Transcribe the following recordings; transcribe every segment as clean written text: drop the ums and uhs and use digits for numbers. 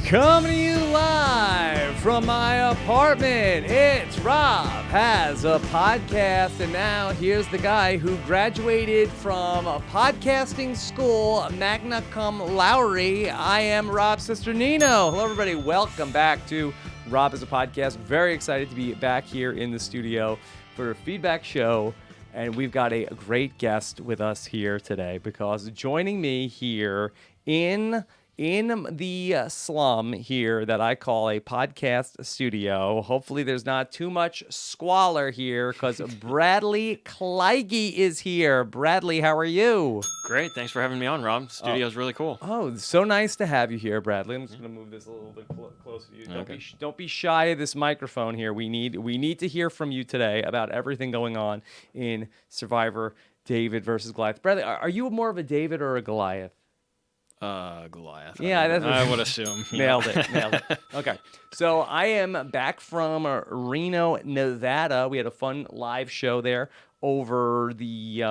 Coming to you live from my apartment, it's Rob Has a Podcast, and now here's the guy who graduated from a podcasting school, magna cum laude. I am Rob Cesternino. Hello, everybody. Welcome back to Rob Has a Podcast. Very excited to be back here in the studio for a feedback show, and we've got a great guest with us here today because joining me here in the slum here that I call a podcast studio. Hopefully there's not too much squalor here because Bradley Kleihege is here. Bradley, how are you? Great. Thanks for having me on, Rob. Studio's really cool. Oh, so nice to have you here, Bradley. I'm just going to move this a little bit closer to you. Okay. Don't be shy of this microphone here. We need to hear from you today about everything going on in Survivor David versus Goliath. Bradley, are you more of a David or a Goliath? Goliath. Yeah, I would assume. Nailed it. Okay. So I am back from Reno, Nevada. We had a fun live show there over the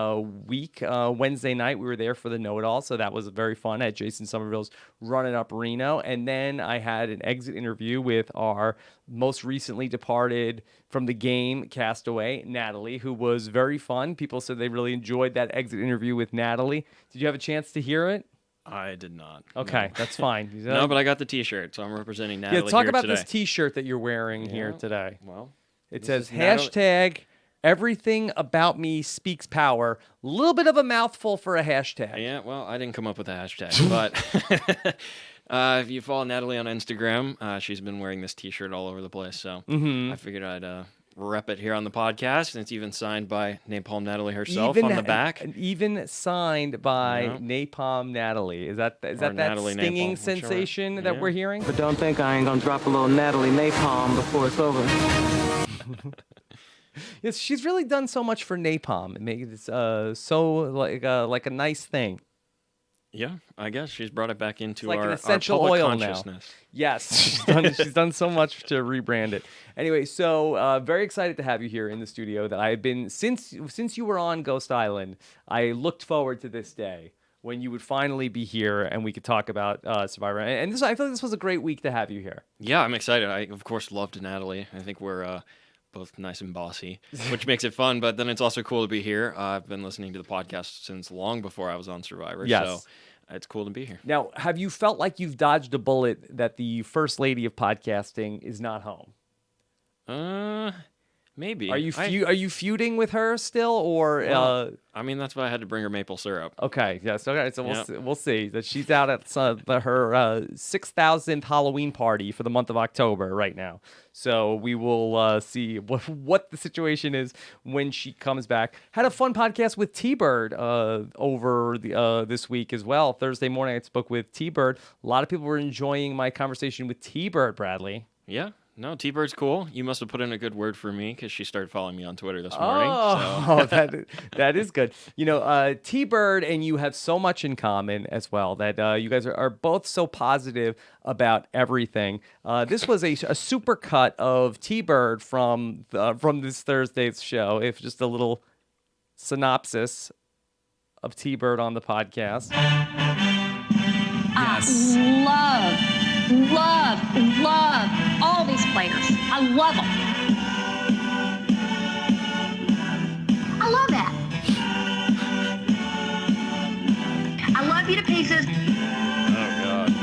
week. Wednesday night, we were there for the Know-It-All, so that was very fun at Jason Somerville's Running Up Reno. And then I had an exit interview with our most recently departed from the game castaway, Natalie, who was very fun. People said they really enjoyed that exit interview with Natalie. Did you have a chance to hear it? I did not. Okay, no. That's fine. No, but I got the T-shirt, so I'm representing Natalie Yeah, talk here about today. this T-shirt that you're wearing here today. Well, it says hashtag everything about me speaks power. A little bit of a mouthful for a hashtag. Yeah, well, I didn't come up with a hashtag, but if you follow Natalie on Instagram, she's been wearing this T-shirt all over the place, so I figured I'd rep it here on the podcast, and it's even signed by Napalm Natalie herself on the back. Even signed by Napalm Natalie. Is that Natalie stinging Napalm, sensation that we're hearing? But don't think I ain't gonna drop a little Natalie Napalm before it's over. Yes, she's really done so much for Napalm and make it so like a nice thing. Yeah, I guess she's brought it back into like our an essential public oil consciousness. Now. Yes, she's done so much to rebrand it. Anyway, so very excited to have you here in the studio. That I've been since you were on Ghost Island. I looked forward to this day when you would finally be here and we could talk about Survivor. And I feel like this was a great week to have you here. Yeah, I'm excited. I of course loved Natalie. I think we're both nice and bossy, which makes it fun. But then it's also cool to be here. I've been listening to the podcast since long before I was on Survivor. Yes. So it's cool to be here. Now, have you felt like you've dodged a bullet that the first lady of podcasting is not home? Maybe. Are you feuding with her still, or? Well, I mean, that's why I had to bring her maple syrup. Okay. Yes. Okay. So Yep. we'll see that she's out at her 6,000th Halloween party for the month of October right now. So we will see what the situation is when she comes back. Had a fun podcast with T-Bird over this week as well. Thursday morning, I spoke with T-Bird. A lot of people were enjoying my conversation with T-Bird, Bradley. Yeah. No, T-Bird's cool. You must have put in a good word for me because she started following me on Twitter this morning. Oh, that is good. You know, T-Bird and you have so much in common as well that you guys are both so positive about everything. This was a super cut of T-Bird from this Thursday's show. If just a little synopsis of T-Bird on the podcast. Yes. Love all these players. I love them. I love that. I love you to pieces. Oh, God.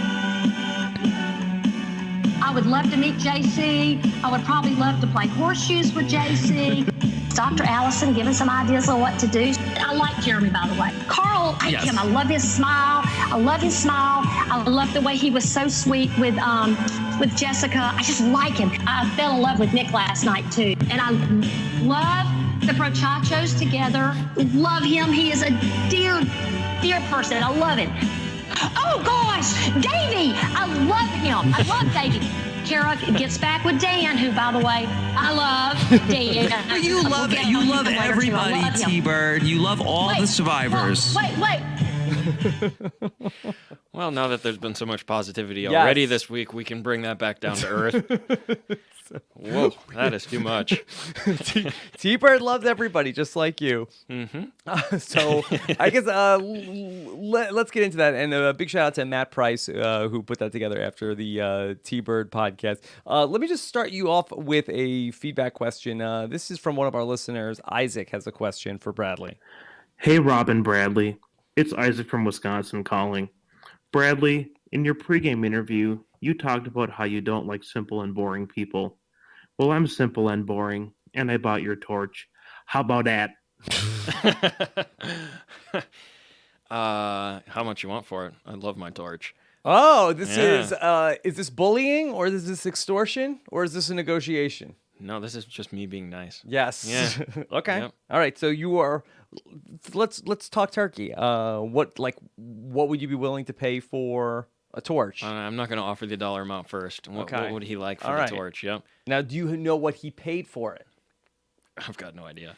I would love to meet JC. I would probably love to play horseshoes with JC. Dr. Allison giving some ideas on what to do. I like Jeremy, by the way. Carl, I like him. I love his smile. I love the way he was so sweet with Jessica. I just like him. I fell in love with Nick last night, too. And I love the Prochachos together. Love him. He is a dear person. I love him. Oh, gosh, Davey. I love him. I love Davey. Kara gets back with Dan, who, by the way, I love Dan. You love everybody, T-Bird. You love all the survivors. Wait. Well, now that there's been so much positivity already this week, we can bring that back down to earth. Whoa, that is too much. T-Bird loves everybody, just like you. So I guess let's get into that. And a big shout out to Matt Price, who put that together after the T-Bird podcast. Let me just start you off with a feedback question. This is from one of our listeners. Isaac has a question for Bradley. Hey, Rob and Bradley. It's Isaac from Wisconsin calling. Bradley, in your pregame interview, you talked about how you don't like simple and boring people. Well, I'm simple and boring, and I bought your torch. How about that? How much you want for it? I love my torch. Oh, this is this bullying, or is this extortion, or is this a negotiation? No, this is just me being nice. Yes. Yeah. Okay. Yep. All right. So you are. Let's talk turkey. What would you be willing to pay for a torch? I'm not going to offer the dollar amount first. What would he like for the torch? Yep. Now, do you know what he paid for it? I've got no idea.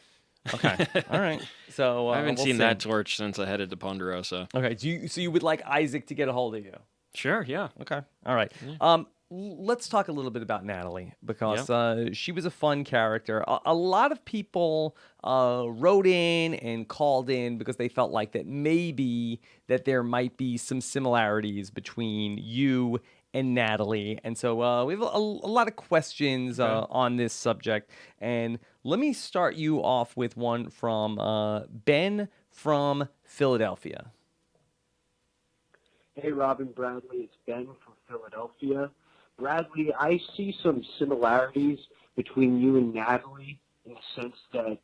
Okay. All right. So I haven't seen that torch since I headed to Ponderosa. Okay. So you would like Isaac to get a hold of you? Sure. Yeah. Okay. All right. Yeah. Let's talk a little bit about Natalie, because she was a fun character. A lot of people wrote in and called in because they felt like that maybe that there might be some similarities between you and Natalie. And so we have a lot of questions on this subject. And let me start you off with one from Ben from Philadelphia. Hey, Robin Bradley, it's Ben from Philadelphia. Bradley, I see some similarities between you and Natalie in the sense that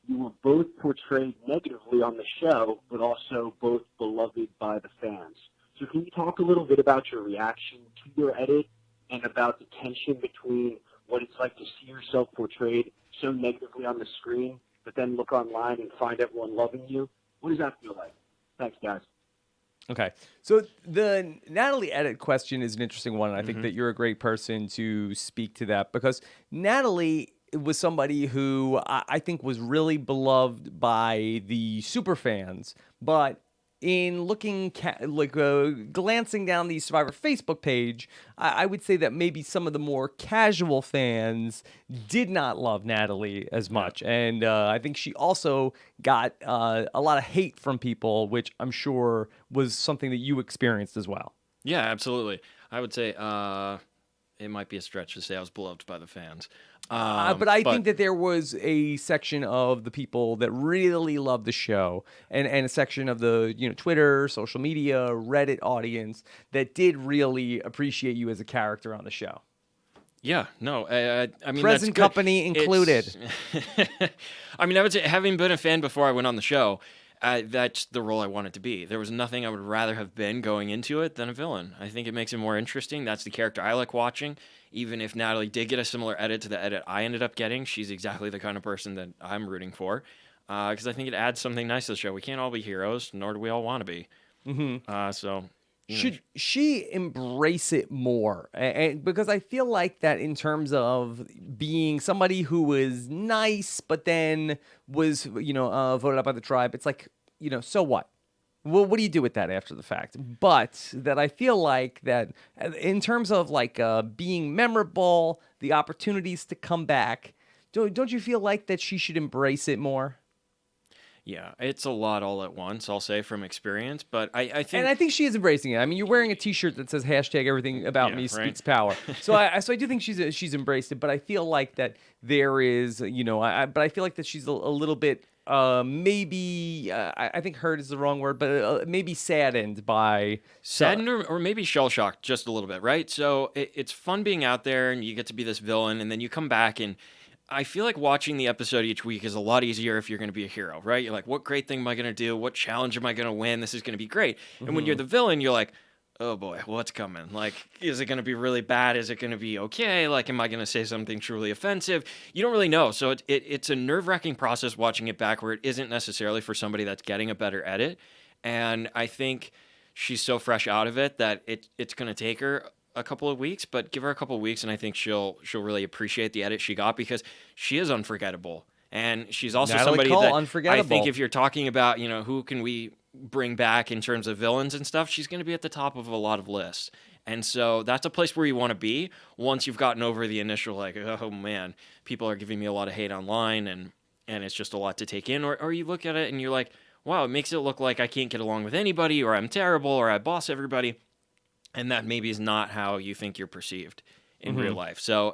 you were both portrayed negatively on the show, but also both beloved by the fans. So can you talk a little bit about your reaction to your edit and about the tension between what it's like to see yourself portrayed so negatively on the screen, but then look online and find everyone loving you? What does that feel like? Thanks, guys. Okay, so the Natalie edit question is an interesting one, and I think that you're a great person to speak to that, because Natalie was somebody who I think was really beloved by the super fans, but in looking glancing down the Survivor Facebook page, I would say that maybe some of the more casual fans did not love Natalie as much. And I think she also got a lot of hate from people, which I'm sure was something that you experienced as well. Yeah, absolutely. I would say it might be a stretch to say I was beloved by the fans. But I think that there was a section of the people that really loved the show, and a section of the Twitter, social media, Reddit audience that did really appreciate you as a character on the show. Yeah, no, I mean, present that's company included. I mean, I would say, having been a fan before I went on the show, that's the role I wanted to be. There was nothing I would rather have been going into it than a villain. I think it makes it more interesting. That's the character I like watching. Even if Natalie did get a similar edit to the edit I ended up getting, she's exactly the kind of person that I'm rooting for, because I think it adds something nice to the show. We can't all be heroes, nor do we all want to be. So should she embrace it more? And because I feel like that in terms of being somebody who was nice, but then was voted out by the tribe, it's like, so what? Well, what do you do with that after the fact? But that I feel like that in terms of being memorable, the opportunities to come back, don't you feel like that she should embrace it more? Yeah, it's a lot all at once, I'll say, from experience, but I think... And I think she is embracing it. I mean, you're wearing a T-shirt that says #everything about me speaks power. So I do think she's embraced it, but I feel like that there is, but I feel like that she's a little bit... maybe I think hurt is the wrong word, but maybe saddened by or maybe shell shocked just a little bit, right? So it's fun being out there and you get to be this villain, and then you come back, and I feel like watching the episode each week is a lot easier if you're going to be a hero, right? You're like, what great thing am I going to do? What challenge am I going to win? This is going to be great. And when you're the villain, you're like, oh boy, what's coming? Like, is it going to be really bad? Is it going to be okay? Like, am I going to say something truly offensive? You don't really know. So it's a nerve-wracking process watching it back, where it isn't necessarily for somebody that's getting a better edit. And I think she's so fresh out of it that it's going to take her a couple of weeks, but give her a couple of weeks and I think she'll really appreciate the edit she got, because she is unforgettable. And she's also Natalie somebody Cole, that unforgettable. I think if you're talking about, who can we bring back in terms of villains and stuff, she's going to be at the top of a lot of lists. And so that's a place where you want to be once you've gotten over the initial, like, oh man, people are giving me a lot of hate online and it's just a lot to take in. Or you look at it and you're like, wow, it makes it look like I can't get along with anybody, or I'm terrible, or I boss everybody. And that maybe is not how you think you're perceived in real life. So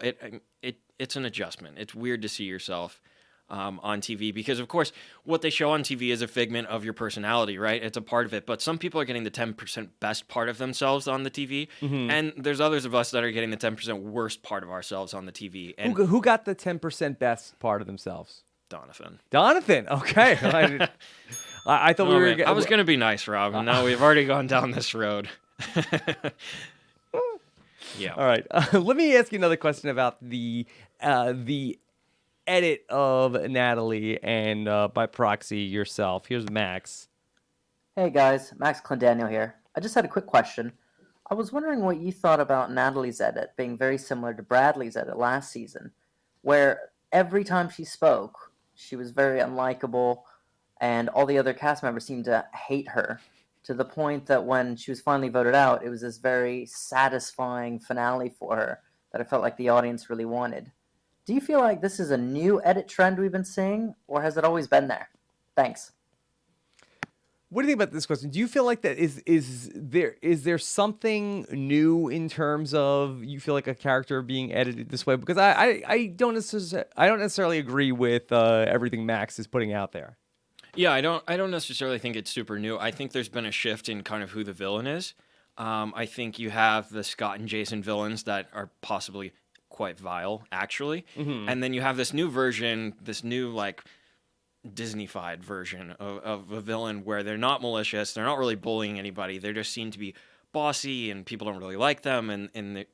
it's an adjustment. It's weird to see yourself on TV because, of course, what they show on TV is a figment of your personality, right? It's a part of it. But some people are getting the 10% best part of themselves on the TV, and there's others of us that are getting the 10% worst part of ourselves on the TV. And Who got the 10% best part of themselves? Donathan. Okay. I thought we were. I was going to be nice, Rob. No, we've already gone down this road. Yeah. All right. Let me ask you another question about the edit of Natalie and by proxy yourself. Here's Max. Hey guys, Max Clendaniel here. I just had a quick question. I was wondering what you thought about Natalie's edit being very similar to Bradley's edit last season, where every time she spoke, she was very unlikable, and all the other cast members seemed to hate her, to the point that when she was finally voted out, it was this very satisfying finale for her that I felt like the audience really wanted. Do you feel like this is a new edit trend we've been seeing, or has it always been there? Thanks. What do you think about this question? Do you feel like that is there something new in terms of you feel like a character being edited this way? Because I don't necessarily agree with everything Max is putting out there. Yeah, I don't necessarily think it's super new. I think there's been a shift in kind of who the villain is. I think you have the Scott and Jason villains that are possibly quite vile, actually. And then you have this new version, this new, like, Disney-fied version of a villain where they're not malicious, they're not really bullying anybody, they just seem to be bossy and people don't really like them, and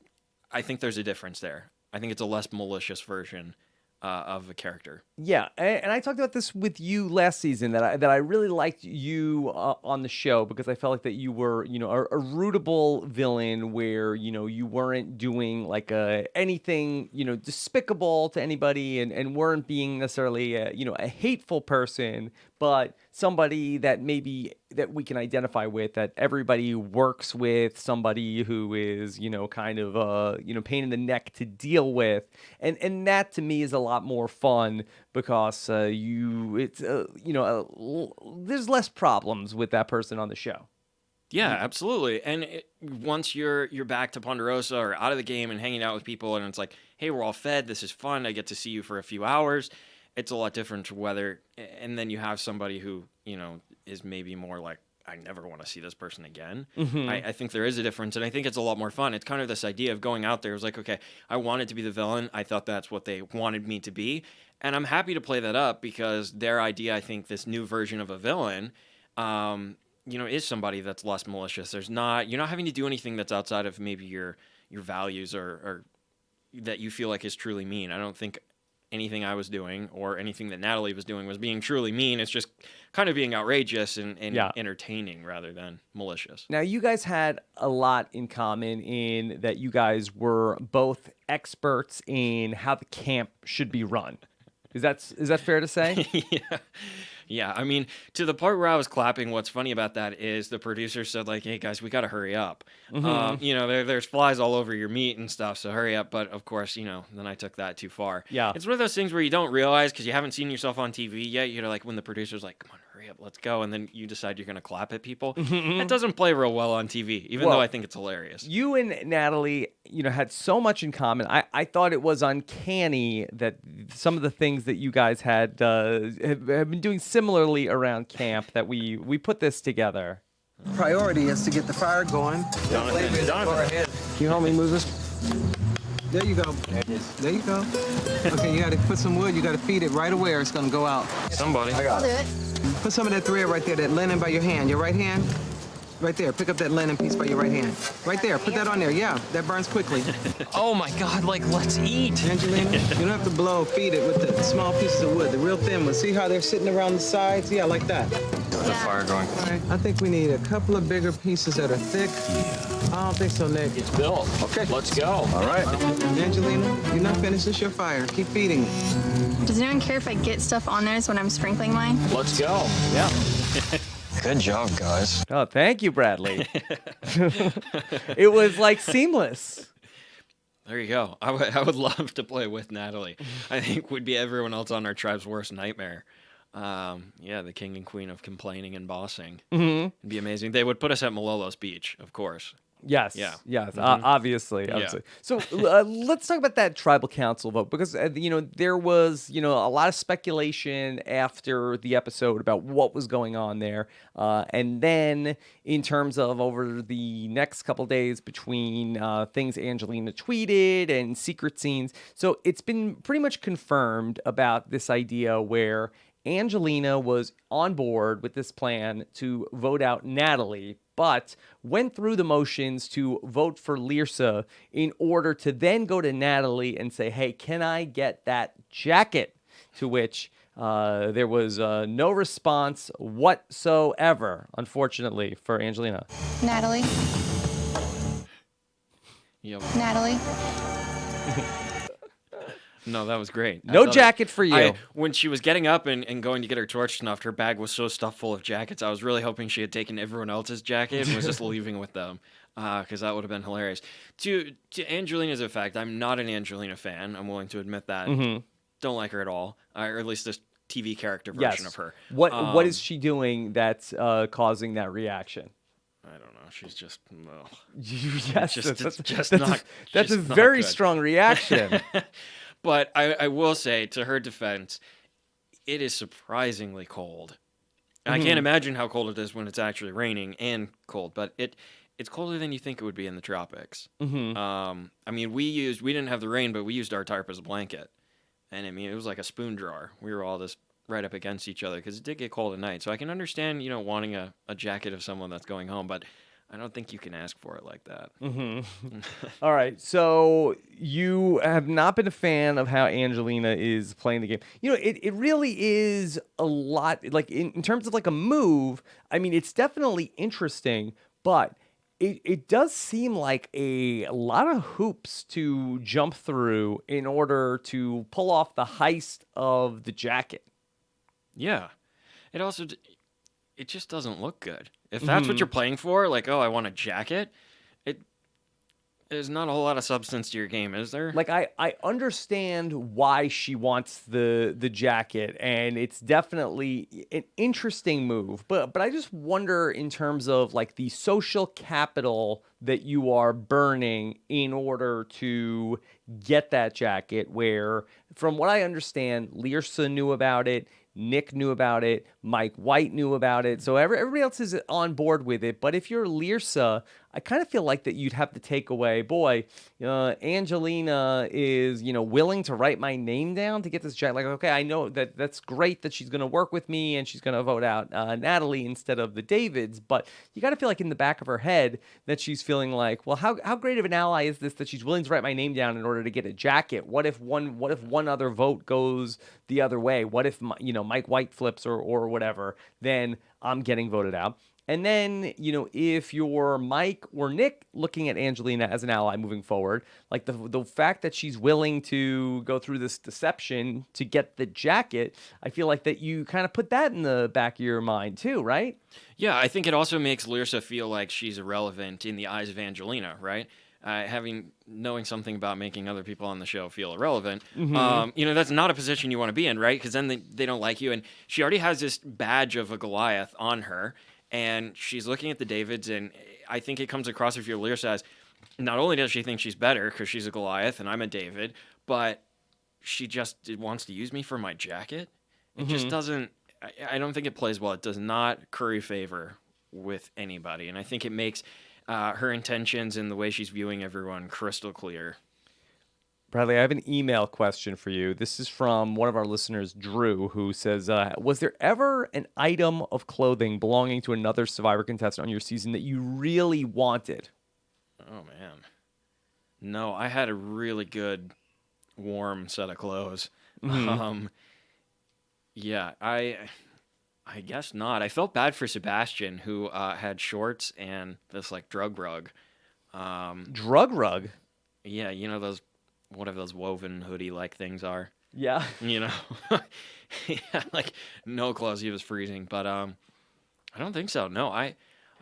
I think there's a difference there. I think it's a less malicious version of a character. Yeah, and I talked about this with you last season that I really liked you on the show because I felt like that you were, a rootable villain where, you weren't doing like anything, despicable to anybody and weren't being necessarily a hateful person, but somebody that maybe that we can identify with, that everybody works with, somebody who is, kind of pain in the neck to deal with. And that to me is a lot more fun because there's less problems with that person on the show. Yeah, absolutely. And once you're back to Ponderosa or out of the game and hanging out with people and it's like, hey, we're all fed, this is fun, I get to see you for a few hours, it's a lot different whether, and then you have somebody who, is maybe more like, I never want to see this person again. I think there is a difference, and I think it's a lot more fun. It's kind of this idea of going out there. It was like, okay, I wanted to be the villain. I thought that's what they wanted me to be, and I'm happy to play that up because their idea, I think, this new version of a villain, is somebody that's less malicious. You're not having to do anything that's outside of maybe your values or that you feel like is truly mean. I don't think anything I was doing or anything that Natalie was doing was being truly mean. It's just kind of being outrageous and entertaining rather than malicious. Now, you guys had a lot in common in that you guys were both experts in how the camp should be run. Is that fair to say? Yeah. I mean, to the part where I was clapping, what's funny about that is the producer said, like, hey, guys, we got to hurry up. There's flies all over your meat and stuff, so hurry up. But, of course, then I took that too far. Yeah. It's one of those things where you don't realize because you haven't seen yourself on TV yet. You're like, when the producer's like, come on, hurry up, let's go. And then you decide you're going to clap at people. It doesn't play real well on TV, even though I think it's hilarious. You and Natalie, had so much in common. I thought it was uncanny that some of the things that you guys have been doing similarly around camp that we put this together. Priority is to get the fire going. Jonathan. Can you help me move this? There you go. There you go. Okay, you got to put some wood. You got to feed it right away or it's going to go out. Somebody. I'll do it. Put some of that thread right there, that linen by your hand. Your right hand. Right there. Pick up that linen piece by your right hand. Right there. Put that on there. Yeah, that burns quickly. Oh my God, let's eat. Angelina, you don't have to blow. Feed it with the small pieces of wood, the real thin ones. See how they're sitting around the sides? Yeah, like that. The fire going. All right. I think we need a couple of bigger pieces that are thick. I don't think so, Nick. It's built. Okay, let's go. All right. Angelina, you're not finished. It's your fire. Keep feeding it. Does anyone care if I get stuff on theirs when I'm sprinkling mine? Let's go. Yeah. Good job, guys. Oh, thank you, Bradley. It was like seamless. There you go. I would love to play with Natalie. I think would be everyone else on our tribe's worst nightmare. Yeah, the king and queen of complaining and bossing. Mm-hmm. It'd be amazing. They would put us at Malolos Beach, of course. Yes. Yeah. Yes. Mhm. Obviously. Yeah. So let's talk about that tribal council vote because there was a lot of speculation after the episode about what was going on there, and then in terms of over the next couple days between things Angelina tweeted and secret scenes. So it's been pretty much confirmed about this idea where Angelina was on board with this plan to vote out Natalie, but went through the motions to vote for Lyrsa in order to then go to Natalie and say, hey, can I get that jacket? To which there was no response whatsoever, unfortunately, for Angelina. Natalie. Yep. Natalie. No, that was great. No jacket for you. When she was getting up and going to get her torch snuffed, her bag was so stuffed full of jackets. I was really hoping she had taken everyone else's jacket and was just leaving with them, because that would have been hilarious. To Angelina's effect, I'm not an Angelina fan. I'm willing to admit that. Mm-hmm. Don't like her at all, or at least this TV character version of her. What is she doing that's causing that reaction? I don't know. She's just Yes, not. That's a very strong reaction. But I will say, to her defense, it is surprisingly cold. I can't imagine how cold it is when it's actually raining and cold, but it's colder than you think it would be in the tropics. Mm-hmm. I mean, we didn't have the rain, but we used our tarp as a blanket. And I mean, it was like a spoon drawer. We were all just right up against each other because it did get cold at night. So I can understand, wanting a jacket of someone that's going home, but I don't think you can ask for it like that. Mm-hmm. All right. So you have not been a fan of how Angelina is playing the game. It really is a lot. Like in terms of like a move, I mean, it's definitely interesting, but it does seem like a lot of hoops to jump through in order to pull off the heist of the jacket. Yeah. It just doesn't look good. If that's what you're playing for, like, oh, I want a jacket, there's not a whole lot of substance to your game, is there? Like, I understand why she wants the jacket, and it's definitely an interesting move. But I just wonder in terms of, like, the social capital that you are burning in order to get that jacket, where, from what I understand, Lyrsa knew about it, Nick knew about it, Mike White knew about it, so everybody else is on board with it. But if you're Lyrsa, I kind of feel like that you'd have to take away, Angelina is, willing to write my name down to get this jacket. Like, okay, I know that's great that she's going to work with me and she's going to vote out Natalie instead of the Davids, but you got to feel like in the back of her head that she's feeling like, well, how great of an ally is this that she's willing to write my name down in order to get a jacket? What if one other vote goes the other way? What if Mike White flips or whatever? Then I'm getting voted out. And then, if you're Mike or Nick looking at Angelina as an ally moving forward, like the fact that she's willing to go through this deception to get the jacket, I feel like that you kind of put that in the back of your mind too, right? Yeah, I think it also makes Lyrsa feel like she's irrelevant in the eyes of Angelina, right? Knowing something about making other people on the show feel irrelevant, that's not a position you want to be in, right? Because then they don't like you. And she already has this badge of a Goliath on her, and she's looking at the Davids, and I think it comes across if you're Lyrsa as, not only does she think she's better because she's a Goliath and I'm a David, but she just wants to use me for my jacket. It just doesn't, I don't think it plays well. It does not curry favor with anybody. And I think it makes her intentions and the way she's viewing everyone crystal clear. Bradley, I have an email question for you. This is from one of our listeners, Drew, who says, was there ever an item of clothing belonging to another Survivor contestant on your season that you really wanted? Oh, man. No, I had a really good, warm set of clothes. Yeah, I guess not. I felt bad for Sebastian, who had shorts and this, drug rug. Drug rug? Yeah, those... whatever those woven hoodie-like things are. Yeah. Yeah, no clothes. He was freezing. But I don't think so. No, I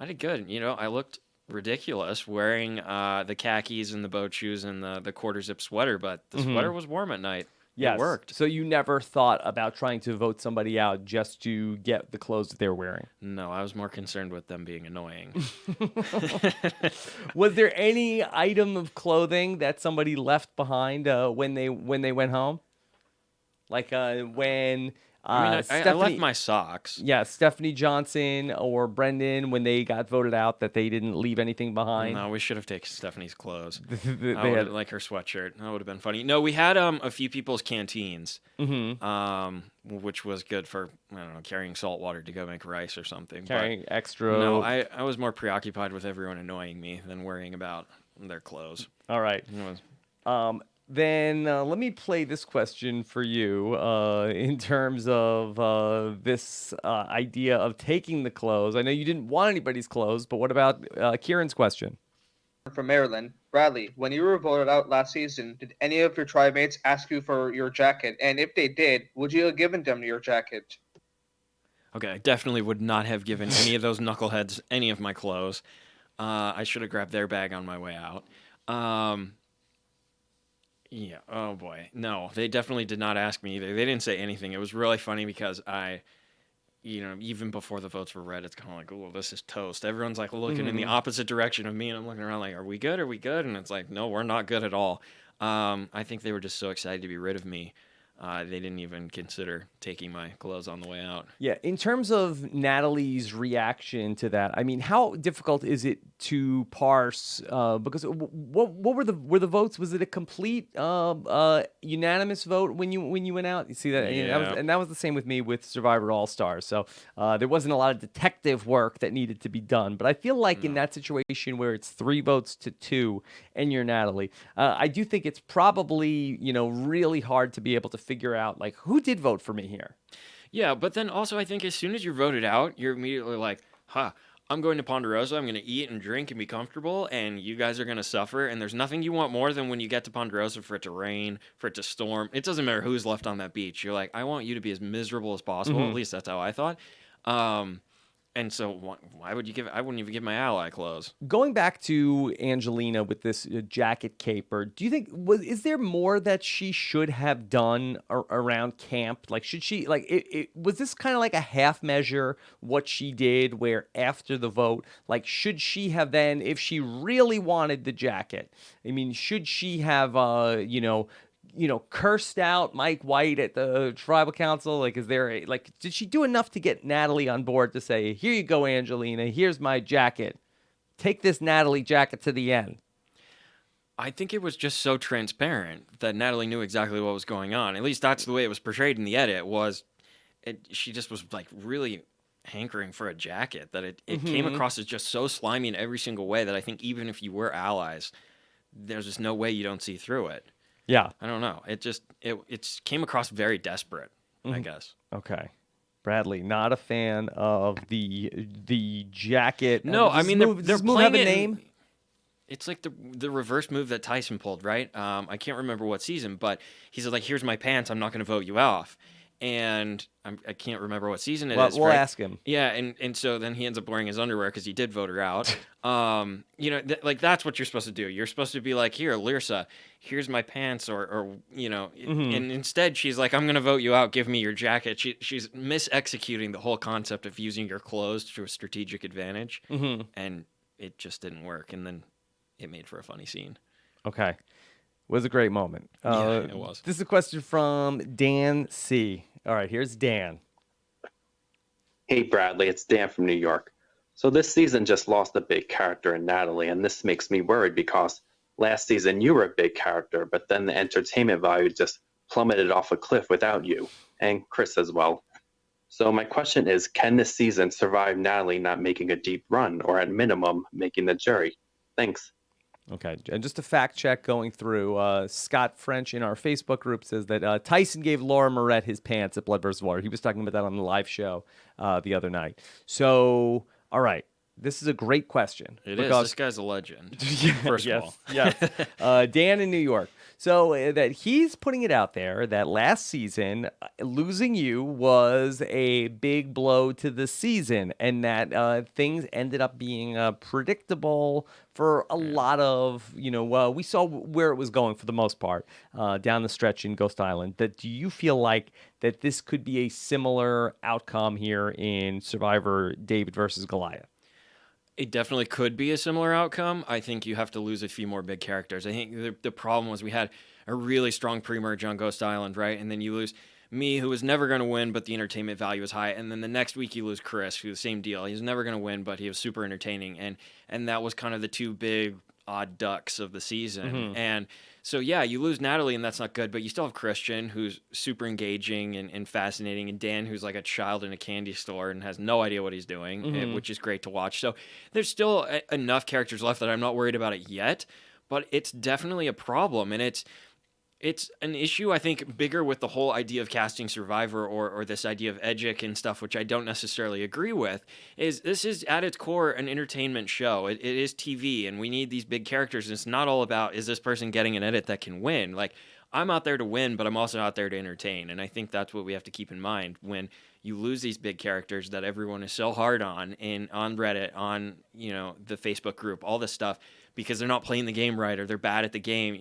did good. I looked ridiculous wearing the khakis and the boat shoes and the quarter zip sweater, but the sweater was warm at night. Yes. It worked. So you never thought about trying to vote somebody out just to get the clothes that they were wearing? No, I was more concerned with them being annoying. Was there any item of clothing that somebody left behind when they went home? Like when I Stephanie, left my socks. Yeah, Stephanie Johnson or Brendan, when they got voted out, that they didn't leave anything behind. No, we should have taken Stephanie's clothes. They had, like her sweatshirt. That would have been funny. No, we had a few people's canteens, which was good for, I don't know, carrying salt water to go make rice or something. carrying extra. No, I was more preoccupied with everyone annoying me than worrying about their clothes. All right. Then let me play this question for you in terms of this idea of taking the clothes. I know you didn't want anybody's clothes, but what about Kieran's question? From Maryland, Bradley, when you were voted out last season, did any of your tribe mates ask you for your jacket? And if they did, would you have given them your jacket? Okay, I definitely would not have given any of those knuckleheads any of my clothes. I should have grabbed their bag on my way out. Yeah. Oh boy. No, they definitely did not ask me either. They didn't say anything. It was really funny because even before the votes were read, it's kind of like, oh, this is toast. Everyone's like looking in the opposite direction of me, and I'm looking around like, are we good? Are we good? And it's like, no, we're not good at all. I think they were just so excited to be rid of me. They didn't even consider taking my clothes on the way out. Yeah, in terms of Natalie's reaction to that, I mean, how difficult is it to parse? Because what were the votes? Was it a complete unanimous vote when you went out? You see that, Yeah. and that was the same with me with Survivor All Stars. So there wasn't a lot of detective work that needed to be done. But I feel like in that situation where it's 3 votes to 2 and you're Natalie, I do think it's probably really hard to be able to figure out like who did vote for me here. Yeah, but then also I think as soon as you're voted out, you're immediately like, I'm going to Ponderosa, I'm going to eat and drink and be comfortable, and you guys are going to suffer, and there's nothing you want more than when you get to Ponderosa for it to rain, for it to storm. It doesn't matter who's left on that beach. You're like, I want you to be as miserable as possible. At least that's how I thought. And so why would you I wouldn't even give my ally clothes. Going back to Angelina with this jacket caper, do you think is there more that she should have done around camp? Like, should she was this kind of like a half measure what she did? Where after the vote, like, should she have then, if she really wanted the jacket? I mean, should she have cursed out Mike White at the tribal council? Like, did she do enough to get Natalie on board to say, here you go, Angelina, here's my jacket. Take this Natalie jacket to the end? I think it was just so transparent that Natalie knew exactly what was going on. At least that's the way it was portrayed in the edit, she just was like really hankering for a jacket, that it came across as just so slimy in every single way that I think even if you were allies, there's just no way you don't see through it. Yeah. I don't know. It came across very desperate, I guess. Okay. Bradley, not a fan of the jacket. No, I mean, they're move playing have a it name? It's like the reverse move that Tyson pulled, right? I can't remember what season, but he said, like, here's my pants, I'm not going to vote you off. And I can't remember what season it is. We'll right? ask him. Yeah, and so then he ends up wearing his underwear because he did vote her out. That's what you're supposed to do. You're supposed to be like, here, Lyrsa, here's my pants, and instead she's like, I'm going to vote you out, give me your jacket. She's misexecuting the whole concept of using your clothes to a strategic advantage, and it just didn't work, and then it made for a funny scene. Okay. Was a great moment. Yeah, it was. This is a question from Dan C. All right, here's Dan. Hey, Bradley, it's Dan from New York. So this season just lost a big character in Natalie, and this makes me worried because last season you were a big character, but then the entertainment value just plummeted off a cliff without you, and Chris as well. So my question is, can this season survive Natalie not making a deep run, or at minimum, making the jury? Thanks. Okay, and just a fact check going through, Scott French in our Facebook group says that Tyson gave Laura Moret his pants at Blood vs. Water. He was talking about that on the live show the other night. So, all right, this is a great question. It is. This guy's a legend, first of all. Yes. Dan in New York. So that he's putting it out there that last season, losing you was a big blow to the season, and that things ended up being predictable for a lot of, we saw where it was going for the most part down the stretch in Ghost Island. That do you feel like that this could be a similar outcome here in Survivor David versus Goliath? It definitely could be a similar outcome. I think you have to lose a few more big characters. I think the problem was we had a really strong pre-merge on Ghost Island, right? And then you lose me, who was never going to win, but the entertainment value was high. And then the next week you lose Chris, who's the same deal. He's never going to win, but he was super entertaining. And that was kind of the two big odd ducks of the season. Mm-hmm. And so, yeah, you lose Natalie, and that's not good, but you still have Christian, who's super engaging and fascinating, and Dan, who's like a child in a candy store and has no idea what he's doing, which is great to watch. So there's still enough characters left that I'm not worried about it yet, but it's definitely a problem, and it's an issue, I think, bigger with the whole idea of casting Survivor or this idea of Edgic and stuff, which I don't necessarily agree with, is this is at its core an entertainment show. It is TV, and we need these big characters, and it's not all about, is this person getting an edit that can win? Like, I'm out there to win, but I'm also out there to entertain, and I think that's what we have to keep in mind when you lose these big characters that everyone is so hard on Reddit, on, the Facebook group, all this stuff, because they're not playing the game right or they're bad at the game.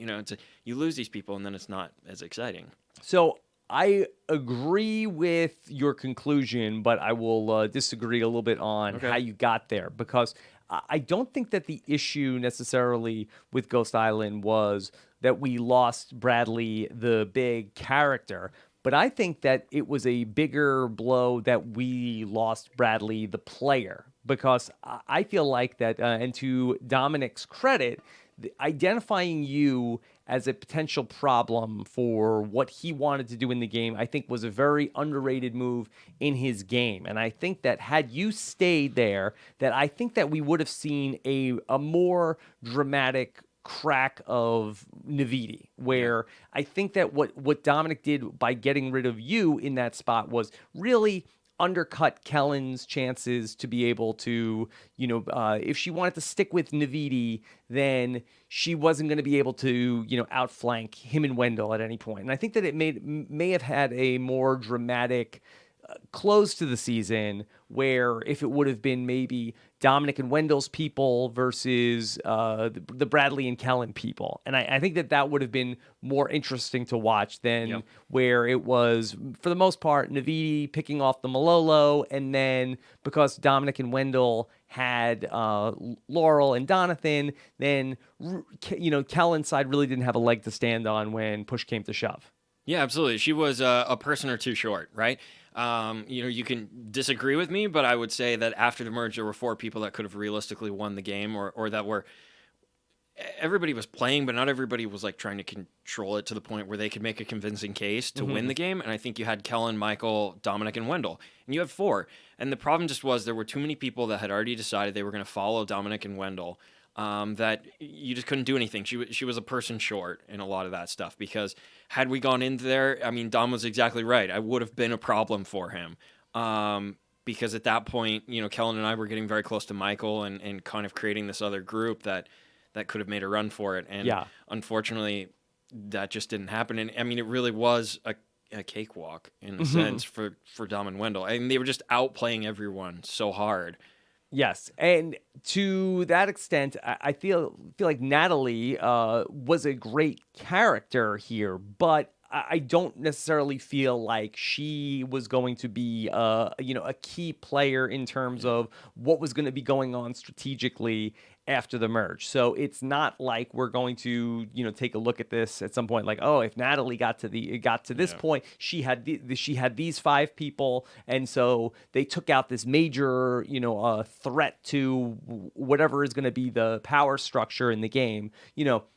You lose these people and then it's not as exciting. So I agree with your conclusion, but I will disagree a little bit on how you got there, because I don't think that the issue necessarily with Ghost Island was that we lost Bradley, the big character. But I think that it was a bigger blow that we lost Bradley, the player, because I feel like that, and to Dominic's credit, identifying you as a potential problem for what he wanted to do in the game, I think was a very underrated move in his game. And I think that had you stayed there, that I think that we would have seen a more dramatic crack of Navidi, where I think that what Dominic did by getting rid of you in that spot was really undercut Kellen's chances to be able to, if she wanted to stick with Navidi, then she wasn't going to be able to, outflank him and Wendell at any point. And I think that it may have had a more dramatic close to the season, where if it would have been maybe Dominic and Wendell's people versus the Bradley and Kellen people. And I think that would have been more interesting to watch than where it was, for the most part, Navidi picking off the Malolo, and then because Dominic and Wendell had Laurel and Donathan, then, Kellen's side really didn't have a leg to stand on when push came to shove. Yeah, absolutely. She was a person or two short, right? You can disagree with me, but I would say that after the merge, there were 4 people that could have realistically won the game, or that were, everybody was playing, but not everybody was like trying to control it to the point where they could make a convincing case to win the game. And I think you had Kellen, Michael, Dominic, and Wendell, and you have 4. And the problem just was there were too many people that had already decided they were going to follow Dominic and Wendell. That you just couldn't do anything. She was a person short in a lot of that stuff, because had we gone into there, I mean, Dom was exactly right. I would have been a problem for him. Because at that point, Kellen and I were getting very close to Michael and kind of creating this other group that could have made a run for it. And unfortunately, that just didn't happen. And I mean, it really was a cakewalk in a sense for Dom and Wendell. I mean, they were just outplaying everyone so hard. Yes, and to that extent, I feel like Natalie was a great character here, but I don't necessarily feel like she was going to be, a key player in terms of what was going to be going on strategically after the merge. So it's not like we're going to, take a look at this at some point, like, oh, if Natalie got to this point, she had these 5 people, and so they took out this major, threat to whatever is going to be the power structure in the game.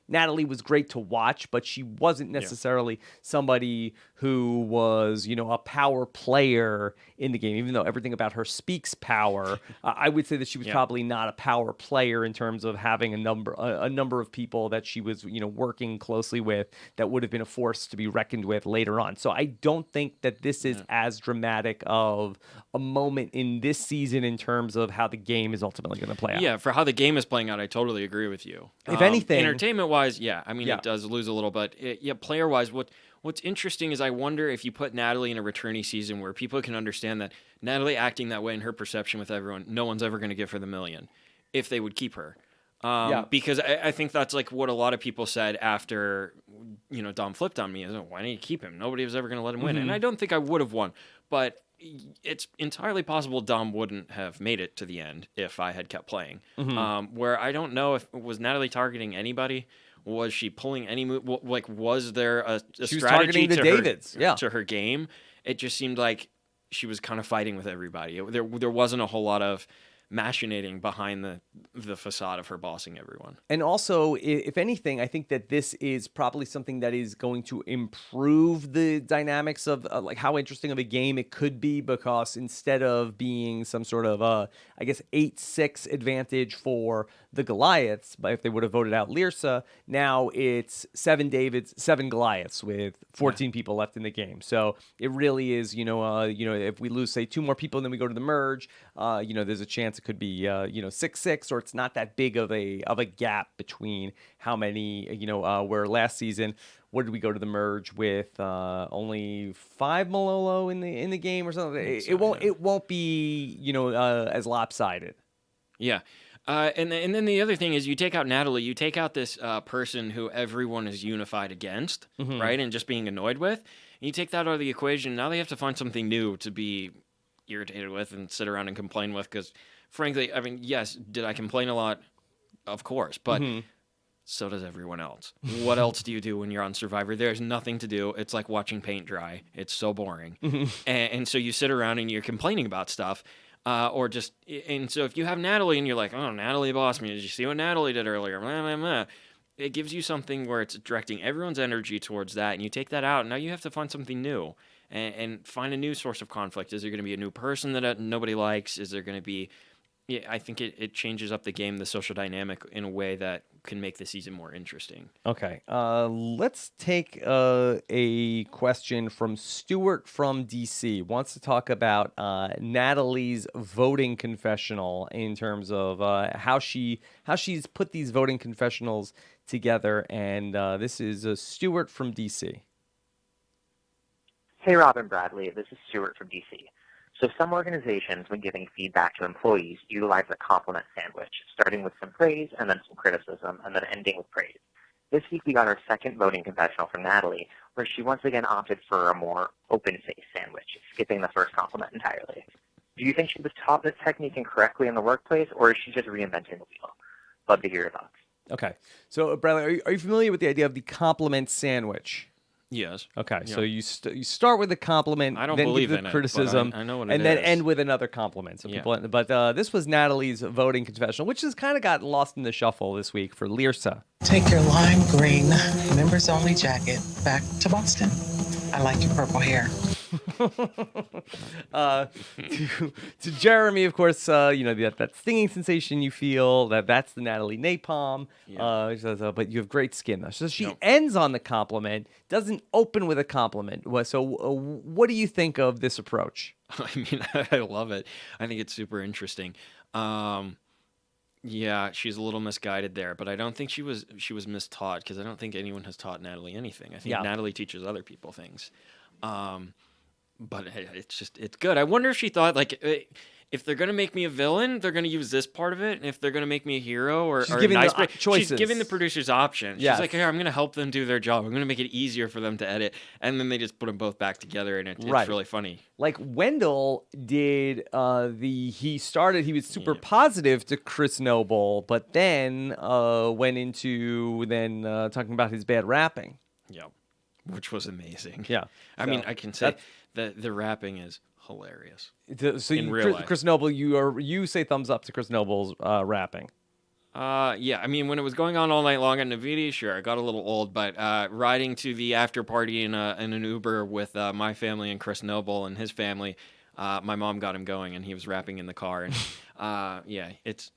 Natalie was great to watch, but she wasn't necessarily somebody who was, a power player in the game, even though everything about her speaks power. I would say that she was probably not a power player in terms of having a number of people that she was, working closely with that would have been a force to be reckoned with later on. So I don't think that this is as dramatic of a moment in this season in terms of how the game is ultimately going to play out. Yeah, for how the game is playing out, I totally agree with you. If anything, entertainment-wise, it does lose a little, but player-wise, what's interesting is I wonder if you put Natalie in a returnee season where people can understand that Natalie acting that way in her perception with everyone, no one's ever going to give her the $1 million if they would keep her. Because I think that's like what a lot of people said after, Dom flipped on me. Is, why didn't you keep him? Nobody was ever going to let him win. And I don't think I would have won, but it's entirely possible Dom wouldn't have made it to the end if I had kept playing. Where I don't know if was Natalie targeting anybody. Was she pulling any move? Like, was there a strategy to her game? It just seemed like she was kind of fighting with everybody. There wasn't a whole lot of machinating behind the facade of her bossing everyone. And also, if anything, I think that this is probably something that is going to improve the dynamics of like how interesting of a game it could be, because instead of being some sort of 8-6 advantage for the Goliaths, but if they would have voted out Lyrsa, now it's 7 Davids, 7 Goliaths with 14 people left in the game. So it really is, if we lose, say, 2 more people and then we go to the merge, there's a chance it could be 6-6, or it's not that big of a gap between how many where last season. What did we go to the merge with? Only 5 Malolo in the game or something. It won't be as lopsided. Yeah. And then the other thing is, you take out Natalie, you take out this person who everyone is unified against, right, and just being annoyed with. And you take that out of the equation. Now they have to find something new to be irritated with and sit around and complain with. Because, frankly, I mean, yes, did I complain a lot? Of course, but so does everyone else. What else do you do when you're on Survivor? There's nothing to do. It's like watching paint dry. It's so boring. And so you sit around and you're complaining about stuff. And so if you have Natalie and you're like, oh, Natalie bossed me. Did you see what Natalie did earlier? Blah, blah, blah. It gives you something where it's directing everyone's energy towards that, and you take that out, and now you have to find something new and find a new source of conflict. Is there going to be a new person that nobody likes? Is there going to be... Yeah, I think it changes up the game, the social dynamic, in a way that can make the season more interesting. Okay. Let's take a question from Stuart from DC. Wants to talk about Natalie's voting confessional in terms of how she's put these voting confessionals together. And this is Stuart from DC. Hey, Rob and Bradley. This is Stuart from DC. So some organizations, when giving feedback to employees, utilize a compliment sandwich, starting with some praise and then some criticism, and then ending with praise. This week we got our second voting confessional from Natalie, where she once again opted for a more open-face sandwich, skipping the first compliment entirely. Do you think she was taught this technique incorrectly in the workplace, or is she just reinventing the wheel? Love to hear your thoughts. Okay. So, Bradley, are you familiar with the idea of the compliment sandwich? Yes. Okay, Yeah. so you start with a compliment, I don't then believe give the in it, criticism, but I know what and it then is. end with another compliment. So but this was Natalie's voting confessional, which has kind of gotten lost in the shuffle this week for Lyrsa. Take your lime green members-only jacket back to Boston. I like your purple hair. To Jeremy, of course, that stinging sensation you feel, that's the Natalie napalm. She says, but you have great skin. So she ends on the compliment, doesn't open with a compliment. So what do you think of this approach? I mean, I love it. I think it's super interesting. Yeah, she's a little misguided there, but I don't think she was mistaught, because I don't think anyone has taught Natalie anything. I think Natalie teaches other people things. But it's good. I wonder if she thought, like, if they're going to make me a villain, they're going to use this part of it. And if they're going to make me a hero or a nice choices. She's giving the producers options. She's like, here, I'm going to help them do their job. I'm going to make it easier for them to edit. And then they just put them both back together, and it's really funny. Like Wendell did he was super positive to Chris Noble, but then went into talking about his bad rapping. Yeah, which was amazing. Yeah. I mean, I can say the rapping is hilarious. So Chris Noble, you say thumbs up to Chris Noble's rapping. Yeah, I mean, when it was going on all night long on Nvidia, sure, I got a little old, but riding to the after party in an Uber with my family and Chris Noble and his family, my mom got him going, and he was rapping in the car, and yeah, it's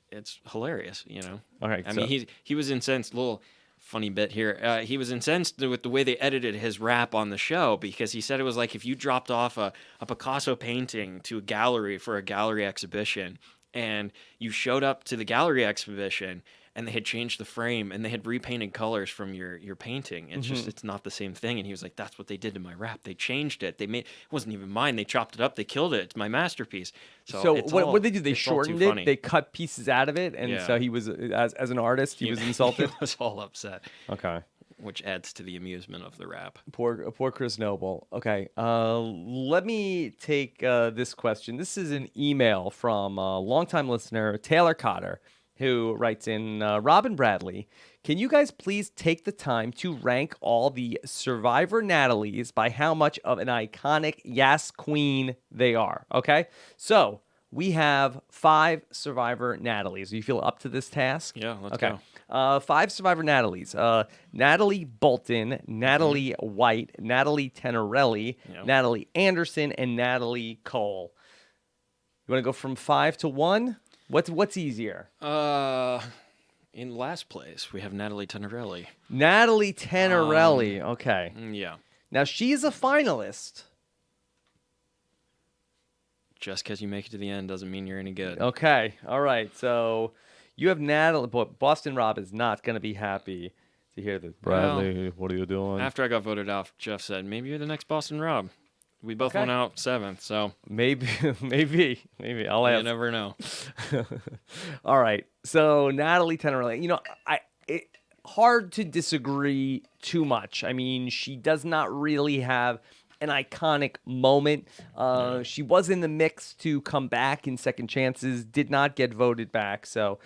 hilarious, you know. All right, I mean, he was incensed. Little funny bit here. He was incensed with the way they edited his rap on the show because he said it was like if you dropped off a Picasso painting to a gallery for a gallery exhibition. And you showed up to the gallery exhibition and they had changed the frame and they had repainted colors from your painting. It's just, it's not the same thing. And he was like, that's what they did to my rap. They changed it. It wasn't even mine. They chopped it up. They killed it. It's my masterpiece. So what did they do? They shortened it. They cut pieces out of it. And so he was, as an artist, he was insulted. He was all upset. Okay. Which adds to the amusement of the rap. Poor Chris Noble. Okay, let me take this question. This is an email from a longtime listener, Taylor Cotter, who writes in, Rob and Bradley, can you guys please take the time to rank all the Survivor Natalies by how much of an iconic Yas Queen they are? Okay, so we have 5 Survivor Natalies. Do you feel up to this task? Yeah, let's go. 5 Survivor Natalies. Natalie Bolton, Natalie White, Natalie Tenorelli, Natalie Anderson, and Natalie Cole. You want to go from 5 to 1? What's easier? In last place, we have Natalie Tenorelli. Natalie Tenorelli. Okay. Yeah. Now, she's a finalist. Just because you make it to the end doesn't mean you're any good. Okay. All right. So you have Natalie. Boston Rob is not going to be happy to hear this. Bradley, what are you doing? After I got voted out, Jeff said, maybe you're the next Boston Rob. We both went out 7th, so. Maybe. I'll ask. You never know. All right. So Natalie Tenorelli, hard to disagree too much. I mean, she does not really have an iconic moment. She was in the mix to come back in Second Chances, did not get voted back. So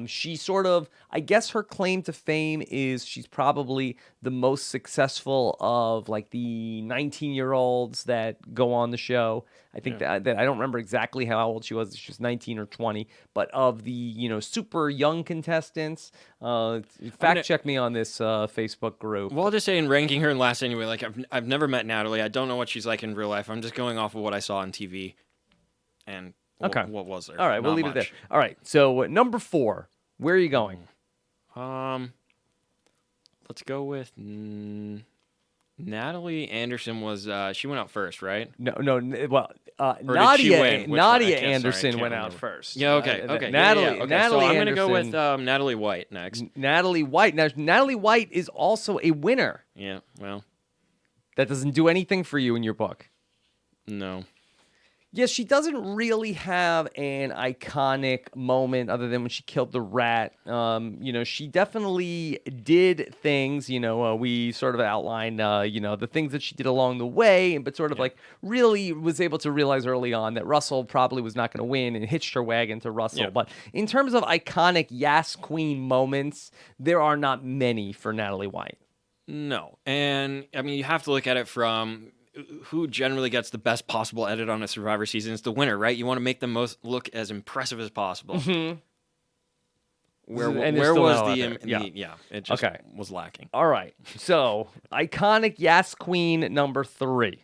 she sort of, I guess her claim to fame is she's probably the most successful of like the 19-year-olds that go on the show. I think that I don't remember exactly how old she was. She was 19 or 20, but of the, super young contestants, check me on this Facebook group. Well, I'll just say in ranking her in last anyway, like I've never met Natalie. I don't know what she's like in real life. I'm just going off of what I saw on TV. And what was there? All right, we'll leave it there. All right, so number 4, where are you going? Let's go with Natalie Anderson was, she went out first, right? Nadia Anderson went out first. Yeah, okay. Natalie so I'm going to go with Anderson- Natalie White next. Natalie White. Now, Natalie White is also a winner. Yeah, well. That doesn't do anything for you in your book. No. Yes, she doesn't really have an iconic moment other than when she killed the rat. She definitely did things, we sort of outlined, the things that she did along the way, but sort of like really was able to realize early on that Russell probably was not going to win and hitched her wagon to Russell. Yeah. But in terms of iconic Yas Queen moments, there are not many for Natalie White. No. And, I mean, you have to look at it from who generally gets the best possible edit on a Survivor season. It's the winner, right? You want to make them most look as impressive as possible. Mm-hmm. Where was it just was lacking. All right. So, iconic Yas Queen number 3.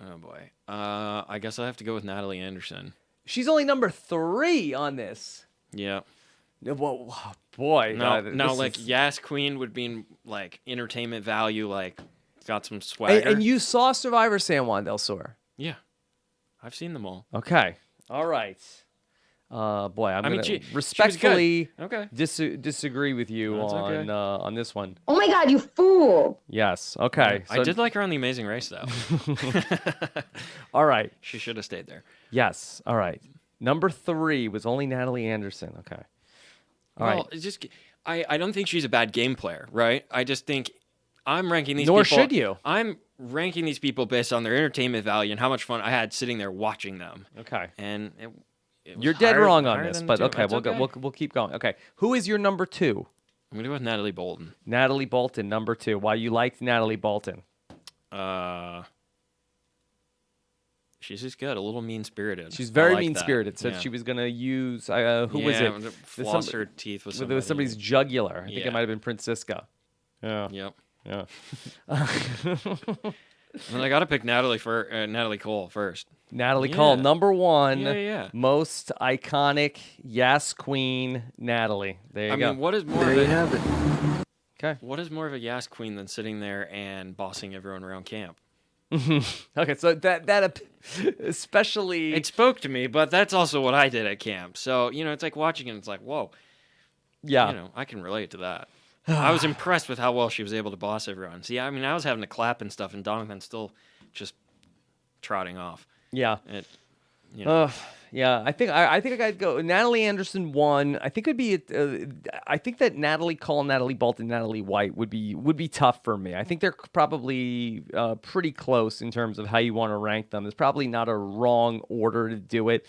Oh, boy. I guess I have to go with Natalie Anderson. She's only number 3 on this. Yeah. Well, boy. No, Yas Queen would be like entertainment value, like got some swagger. And you saw Survivor San Juan del Sur. Yeah. I've seen them all. Okay. All right. Boy, I'm going to respectfully disagree with you on this one. Oh my God, you fool. Yes. Okay. I did like her on The Amazing Race, though. All right. She should have stayed there. Yes. All right. Number 3 was only Natalie Anderson. Okay. All right. It's just, I don't think she's a bad game player, right? I just think I'm ranking these people. Nor should you. I'm ranking these people based on their entertainment value and how much fun I had sitting there watching them. Okay. And it was you're dead wrong on this, but okay, we'll keep going. Okay. Who is your number 2? I'm going to go with Natalie Bolton. Natalie Bolton, number 2. Why you liked Natalie Bolton? she's just good. A little mean-spirited. She's very I like mean-spirited. that. Said Yeah. she was going to use, who was it? Floss her teeth with somebody. It was somebody's jugular. I think Yeah. it might have been Francisca. Yeah. Yep. Yeah. And I got to pick Natalie Cole first. Natalie Cole, number one. Yeah. Most iconic Yas Queen, Natalie. There you go. I mean, what is more There of you a, have it. Okay. What is more of a Yas Queen than sitting there and bossing everyone around camp? Okay, so that especially it spoke to me, but that's also what I did at camp. So it's like watching it. It's like, whoa. Yeah. I can relate to that. I was impressed with how well she was able to boss everyone. See, I mean, I was having to clap and stuff, and Donovan's still just trotting off. Yeah. Yeah, I think I gotta go. Natalie Anderson won. I think it'd be. I think that Natalie Cole, Natalie Bolton, Natalie White would be tough for me. I think they're probably pretty close in terms of how you want to rank them. It's probably not a wrong order to do it.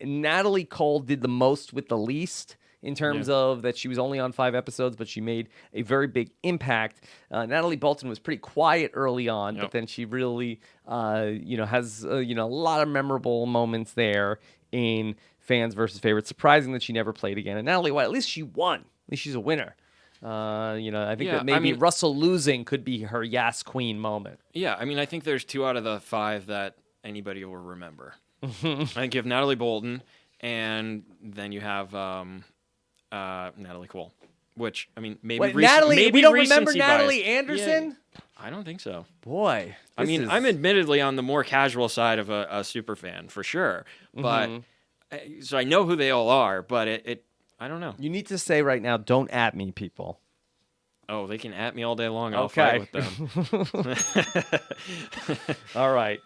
Natalie Cole did the most with the least. In terms of that, she was only on 5 episodes, but she made a very big impact. Natalie Bolton was pretty quiet early on, but then she really, has a lot of memorable moments there in Fans versus Favorites. Surprising that she never played again. And Natalie White, at least she won. At least she's a winner. I think that maybe Russell losing could be her Yas Queen moment. Yeah, I mean, I think there's 2 out of the 5 that anybody will remember. I think you have Natalie Bolton, and then you have Natalie Cole, which I mean, maybe Natalie. We don't remember recency Natalie bias. Anderson. Yeah, I don't think so. Boy, I mean, I'm admittedly on the more casual side of a super fan for sure, but so I know who they all are, but it I don't know. You need to say right now, don't at me, people. Oh, they can at me all day long. I'll fight with them. All right.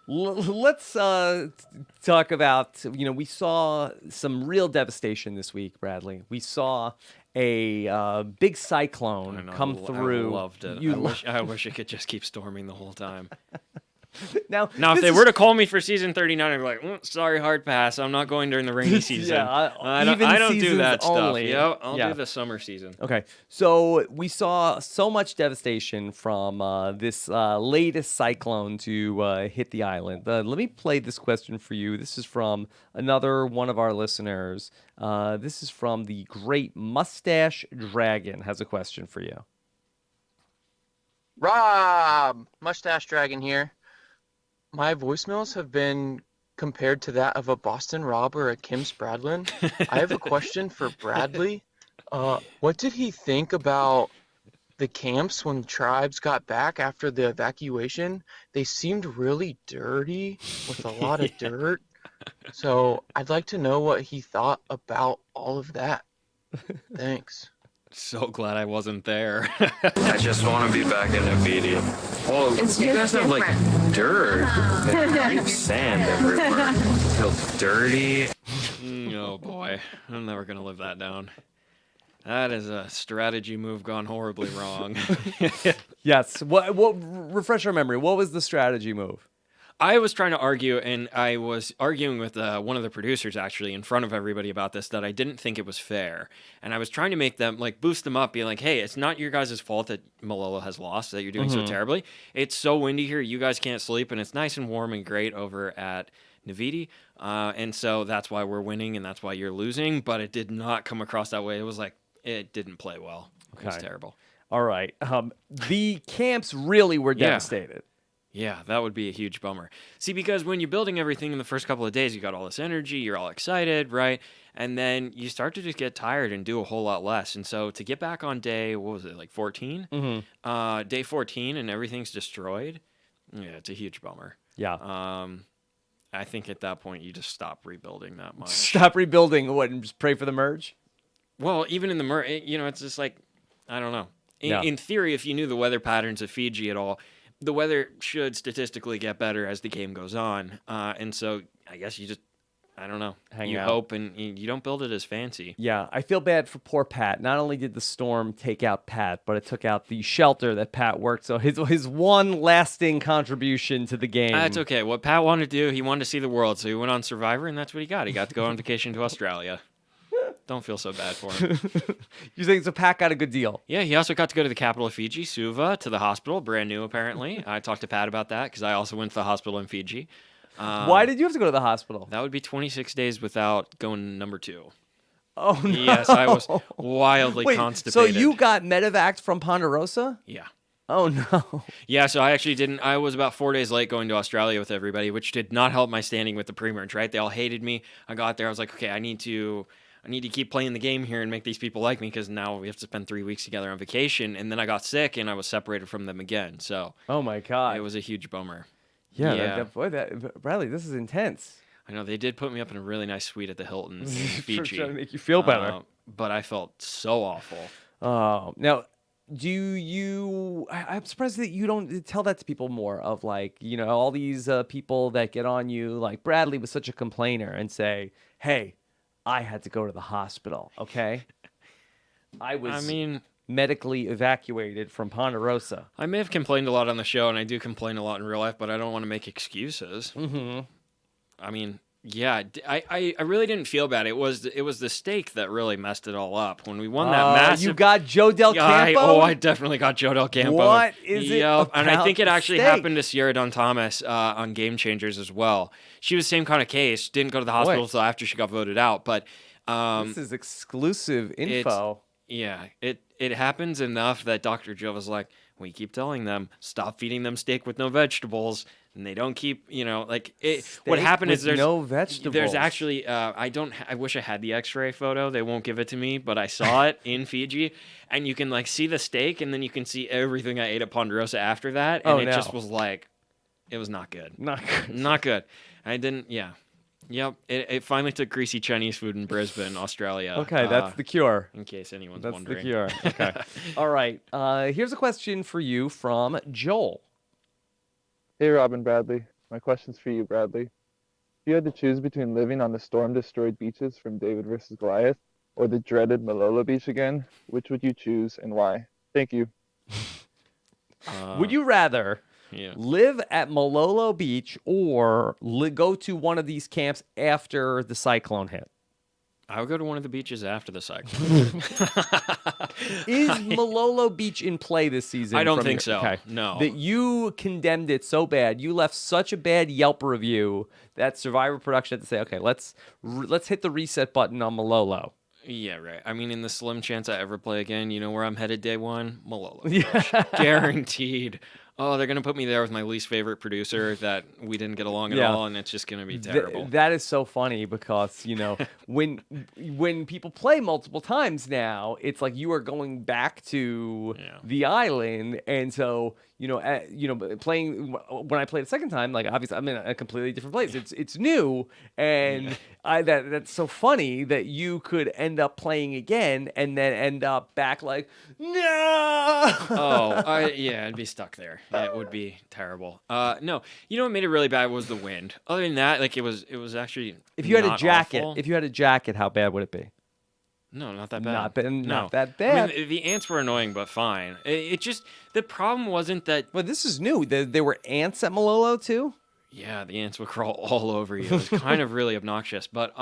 Let's talk about, we saw some real devastation this week, Bradley. We saw a big cyclone come through. I loved it. I wish it could just keep storming the whole time. Now, if they were to call me for season 39, I'd be like, sorry, hard pass. I'm not going during the rainy season. I don't do that only. stuff. I'll do the summer season. Okay, so we saw so much devastation from this latest cyclone to hit the island. Let me play this question for you. This is from another one of our listeners. This is from the Great Mustache Dragon. Has a question for you. Rob, Mustache Dragon here. My voicemails have been compared to that of a Boston Rob or a Kim Spradlin. I have a question for Bradley. What did he think about the camps when tribes got back after the evacuation? They seemed really dirty with a lot of dirt. So I'd like to know what he thought about all of that. Thanks. So glad I wasn't there. I just want to be back in Navidi. Oh, you guys have like dirt and sand everywhere. It feels dirty. Oh boy, I'm never gonna live that down. That is a strategy move gone horribly wrong. Yes. What? Refresh our memory. What was the strategy move? I was trying to argue, and I was arguing with one of the producers actually in front of everybody about this, that I didn't think it was fair. And I was trying to make them, boost them up, be like, hey, it's not your guys' fault that Malolo has lost, that you're doing so terribly. It's so windy here, you guys can't sleep, and it's nice and warm and great over at Navidi. And so that's why we're winning, and that's why you're losing. But it did not come across that way. It was like, it didn't play well. Okay. It was terrible. All right. The camps really were devastated. Yeah, that would be a huge bummer. See, because when you're building everything in the first couple of days, you got all this energy, you're all excited, right? And then you start to just get tired and do a whole lot less. And so to get back on day, 14? Day 14 and everything's destroyed, yeah, it's a huge bummer. Yeah. I think at that point you just stop rebuilding that much. Stop rebuilding what, and just pray for the merge? Well, even in the merge, it's just like, I don't know. In theory, if you knew the weather patterns of Fiji at all, the weather should statistically get better as the game goes on. And so I guess you just, I don't know, Hang out. Hope and you don't build it as fancy. Yeah, I feel bad for poor Pat. Not only did the storm take out Pat, but it took out the shelter that Pat worked. So his one lasting contribution to the game. That's okay. What Pat wanted to do, he wanted to see the world. So he went on Survivor, and that's what he got. He got to go on vacation to Australia. Don't feel so bad for him. You think so? Pat got a good deal. Yeah, he also got to go to the capital of Fiji, Suva, to the hospital, brand new apparently. I talked to Pat about that because I also went to the hospital in Fiji. Why did you have to go to the hospital? That would be 26 days without going number 2. Oh, no. Yes, I was wildly constipated. So you got medevac from Ponderosa? Yeah. Oh, no. Yeah, so I actually didn't. I was about 4 days late going to Australia with everybody, which did not help my standing with the pre-merge, right? They all hated me. I got there. I was like, okay, I need to keep playing the game here and make these people like me because now we have to spend 3 weeks together on vacation. And then I got sick and I was separated from them again. So oh, my God. It was a huge bummer. Yeah. Bradley, this is intense. I know. They did put me up in a really nice suite at the Hilton in Fiji. Trying to make you feel better. But I felt so awful. Oh, now, I'm surprised that you don't tell that to people more of like, all these people that get on you, like Bradley was such a complainer and say, hey, I had to go to the hospital, okay? I was medically evacuated from Ponderosa. I may have complained a lot on the show, and I do complain a lot in real life, but I don't want to make excuses. Mm-hmm. I mean, yeah, I really didn't feel bad. It was the steak that really messed it all up. When we won that massive... You got Joe Del Campo? I definitely got Joe Del Campo. What is it about and I think it actually steak? happened to Sierra Dawn Thomas on Game Changers as well. She was the same kind of case. Didn't go to the hospital until after she got voted out. But this is exclusive info. It happens enough that Dr. Joe was like, we keep telling them, stop feeding them steak with no vegetables. And they don't keep, what happened is there's no vegetables. There's actually, I wish I had the X-ray photo. They won't give it to me, but I saw it in Fiji, and you can see the steak, and then you can see everything I ate at Ponderosa after that, and just was like, it was not good. Not good. Not good. I didn't. Yeah. Yep. It finally took greasy Chinese food in Brisbane, Australia. Okay, that's the cure. In case anyone's that's wondering. That's the cure. Okay. All right. Here's a question for you from Joel. Hey, Rob and Bradley. My question's for you, Bradley. If you had to choose between living on the storm-destroyed beaches from David vs. Goliath or the dreaded Malolo Beach again, which would you choose and why? Thank you. Would you rather live at Malolo Beach or go to one of these camps after the cyclone hit? I would go to one of the beaches after the cyclone. Is Malolo Beach in play this season? I don't think so. Okay. No. That you condemned it so bad. You left such a bad Yelp review that Survivor Production had to say, okay, let's hit the reset button on Malolo. Yeah, right. I mean, in the slim chance I ever play again, you know where I'm headed day one? Malolo. Yeah. Guaranteed. Oh, they're going to put me there with my least favorite producer that we didn't get along at all, and it's just going to be terrible. That is so funny because, when people play multiple times now, it's like you are going back to the island, and so, playing when I played the second time, like obviously I'm in a completely different place. It's new, and that's so funny that you could end up playing again and then end up back like, no. I'd be stuck there. It would be terrible. No, what made it really bad was the wind. Other than that, like it was actually. If you had not a jacket, awful. How bad would it be? No, not that bad. Not that bad. I mean, the ants were annoying, but fine. It just the problem wasn't that. Well, this is new. There were ants at Malolo too. Yeah, the ants would crawl all over you. It was kind of really obnoxious, but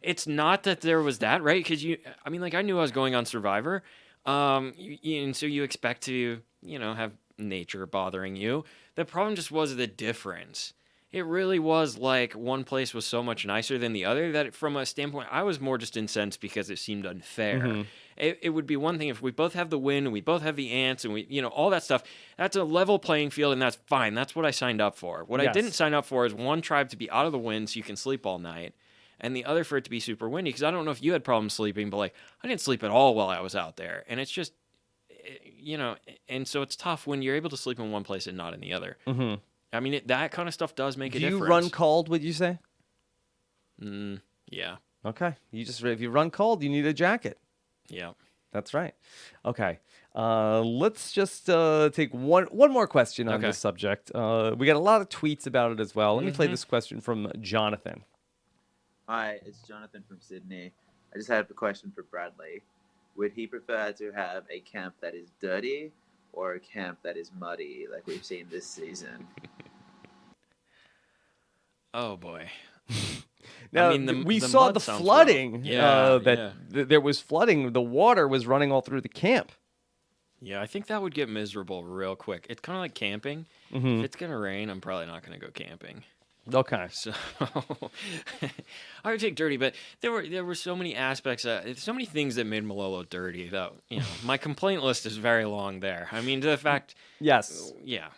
it's not that there was that, right? Because I knew I was going on Survivor, and so you expect to, have nature bothering you. The problem just was the difference. It really was like one place was so much nicer than the other that from a standpoint, I was more just incensed because it seemed unfair. Mm-hmm. It would be one thing if we both have the wind and we both have the ants and we, all that stuff. That's a level playing field and that's fine. That's what I signed up for. What I didn't sign up for is one tribe to be out of the wind so you can sleep all night, and the other for it to be super windy. Because I don't know if you had problems sleeping, but like I didn't sleep at all while I was out there, and it's just, and so it's tough when you're able to sleep in one place and not in the other. Mm-hmm. I mean, that kind of stuff does make a difference. Do you run cold, would you say? Yeah. Okay. If you run cold, you need a jacket. Yeah. That's right. Okay. Let's just take one more question on this subject. We got a lot of tweets about it as well. Let me play this question from Jonathan. Hi, it's Jonathan from Sydney. I just had a question for Bradley. Would he prefer to have a camp that is dirty or a camp that is muddy, like we've seen this season? Oh boy! Now we saw the flooding. There was flooding. The water was running all through the camp. Yeah, I think that would get miserable real quick. It's kind of like camping. Mm-hmm. If it's gonna rain, I'm probably not gonna go camping. Okay. So I would take dirty, but there were so many aspects, so many things that made Malolo dirty that, my complaint list is very long there. I mean, to the fact. Yes. Yeah.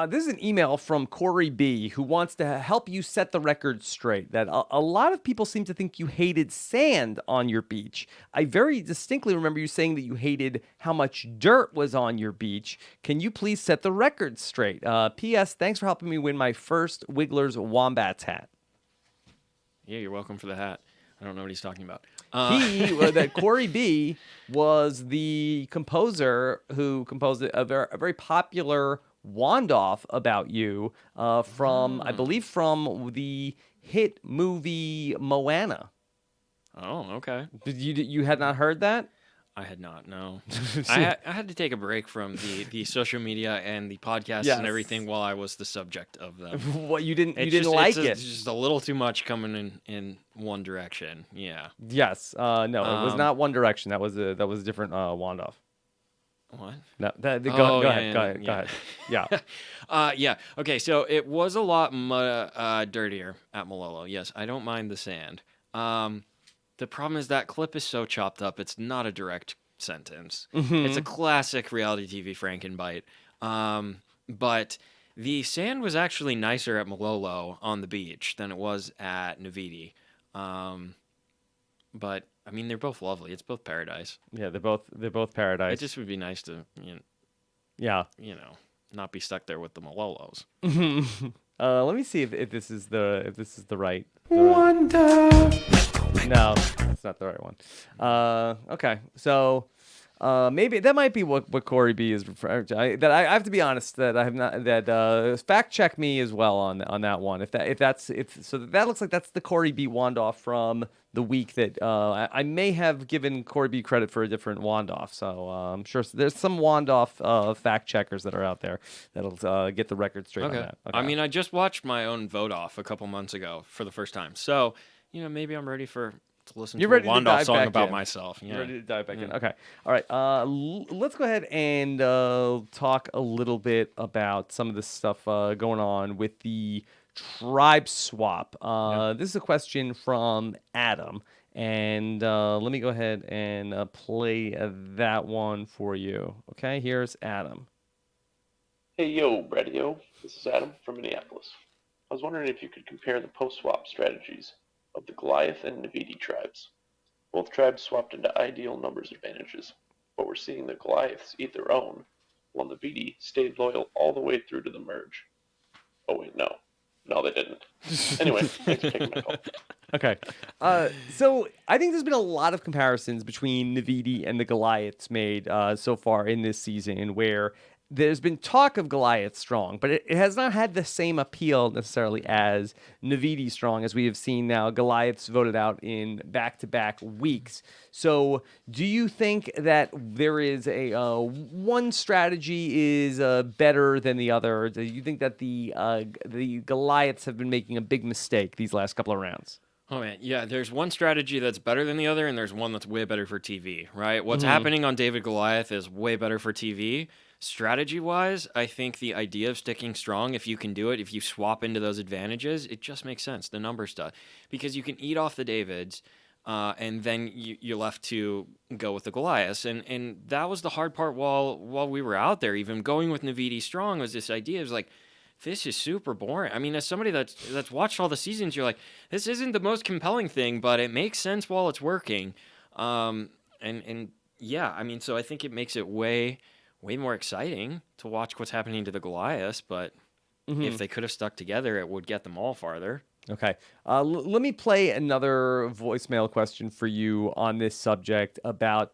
This is an email from Corey B, who wants to help you set the record straight. That a lot of people seem to think you hated sand on your beach. I very distinctly remember you saying that you hated how much dirt was on your beach. Can you please set the record straight? P.S. Thanks for helping me win my first Wiggler's Wombats hat. Yeah, you're welcome for the hat. I don't know what he's talking about. That Corey B was the composer who composed a very popular Wandoff about you from, I believe, from the hit movie Moana. Oh, okay. You had not heard that? I had not, no. I had to take a break from the social media and the podcasts and everything while I was the subject of them. What, you didn't like it? It's just a little too much coming in one direction. Yeah. Yes. No, it was not One Direction. That was a different Wandoff. What? No. Go ahead. Yeah. Yeah. Okay. So it was a lot dirtier at Malolo. Yes, I don't mind the sand. The problem is that clip is so chopped up. It's not a direct sentence. Mhm. It's a classic reality TV Frankenbite. But the sand was actually nicer at Malolo on the beach than it was at Navidi. But I mean, they're both lovely. It's both paradise. Yeah, they're both paradise. It just would be nice to, not be stuck there with the Malolos. Let me see if this is the right. Wonder. No, that's not the right one. Okay, so maybe that might be what Corey B is referring to. I have to be honest that I have not fact check me as well on that one. If that looks like that's the Corey B Wandoff from the week that I may have given Corey B credit for a different Wandoff. So I'm sure there's some Wandoff fact checkers that are out there that'll get the record straight on that. Okay. I mean, I just watched my own vote off a couple months ago for the first time, so maybe I'm ready to listen to a Wandoff song about myself. Yeah. You're ready to dive back in. Okay. All right. Let's go ahead and talk a little bit about some of the stuff going on with the tribe swap. This is a question from Adam. And let me go ahead and play that one for you. Okay. Here's Adam. Hey, yo, Bradio. This is Adam from Minneapolis. I was wondering if you could compare the post-swap strategies of the Goliath and Navidi tribes. Both tribes swapped into ideal numbers advantages, but we're seeing the Goliaths eat their own, while Navidi stayed loyal all the way through to the merge. Oh wait, no. No, they didn't. Anyway, thanks for taking my call. Okay. So I think there's been a lot of comparisons between Navidi and the Goliaths made so far in this season, where there's been talk of Goliath strong, but it has not had the same appeal necessarily as Navidi strong, as we have seen now Goliaths voted out in back-to-back weeks. So do you think that there is one strategy is better than the other? Do you think that the Goliaths have been making a big mistake these last couple of rounds? Oh, man. Yeah, there's one strategy that's better than the other, and there's one that's way better for TV, right? What's happening on David Goliath is way better for TV. Strategy-wise, I think the idea of sticking strong, if you can do it, if you swap into those advantages, it just makes sense, the number stuff. Because you can eat off the Davids, and then you're left to go with the Goliaths. And that was the hard part while we were out there. Even going with Navidi strong was this idea. It was like, this is super boring. I mean, as somebody that's watched all the seasons, you're like, this isn't the most compelling thing, but it makes sense while it's working. And yeah, I mean, so I think it makes it way more exciting to watch what's happening to the Goliaths, but if they could have stuck together, it would get them all farther. Okay. Let me play another voicemail question for you on this subject about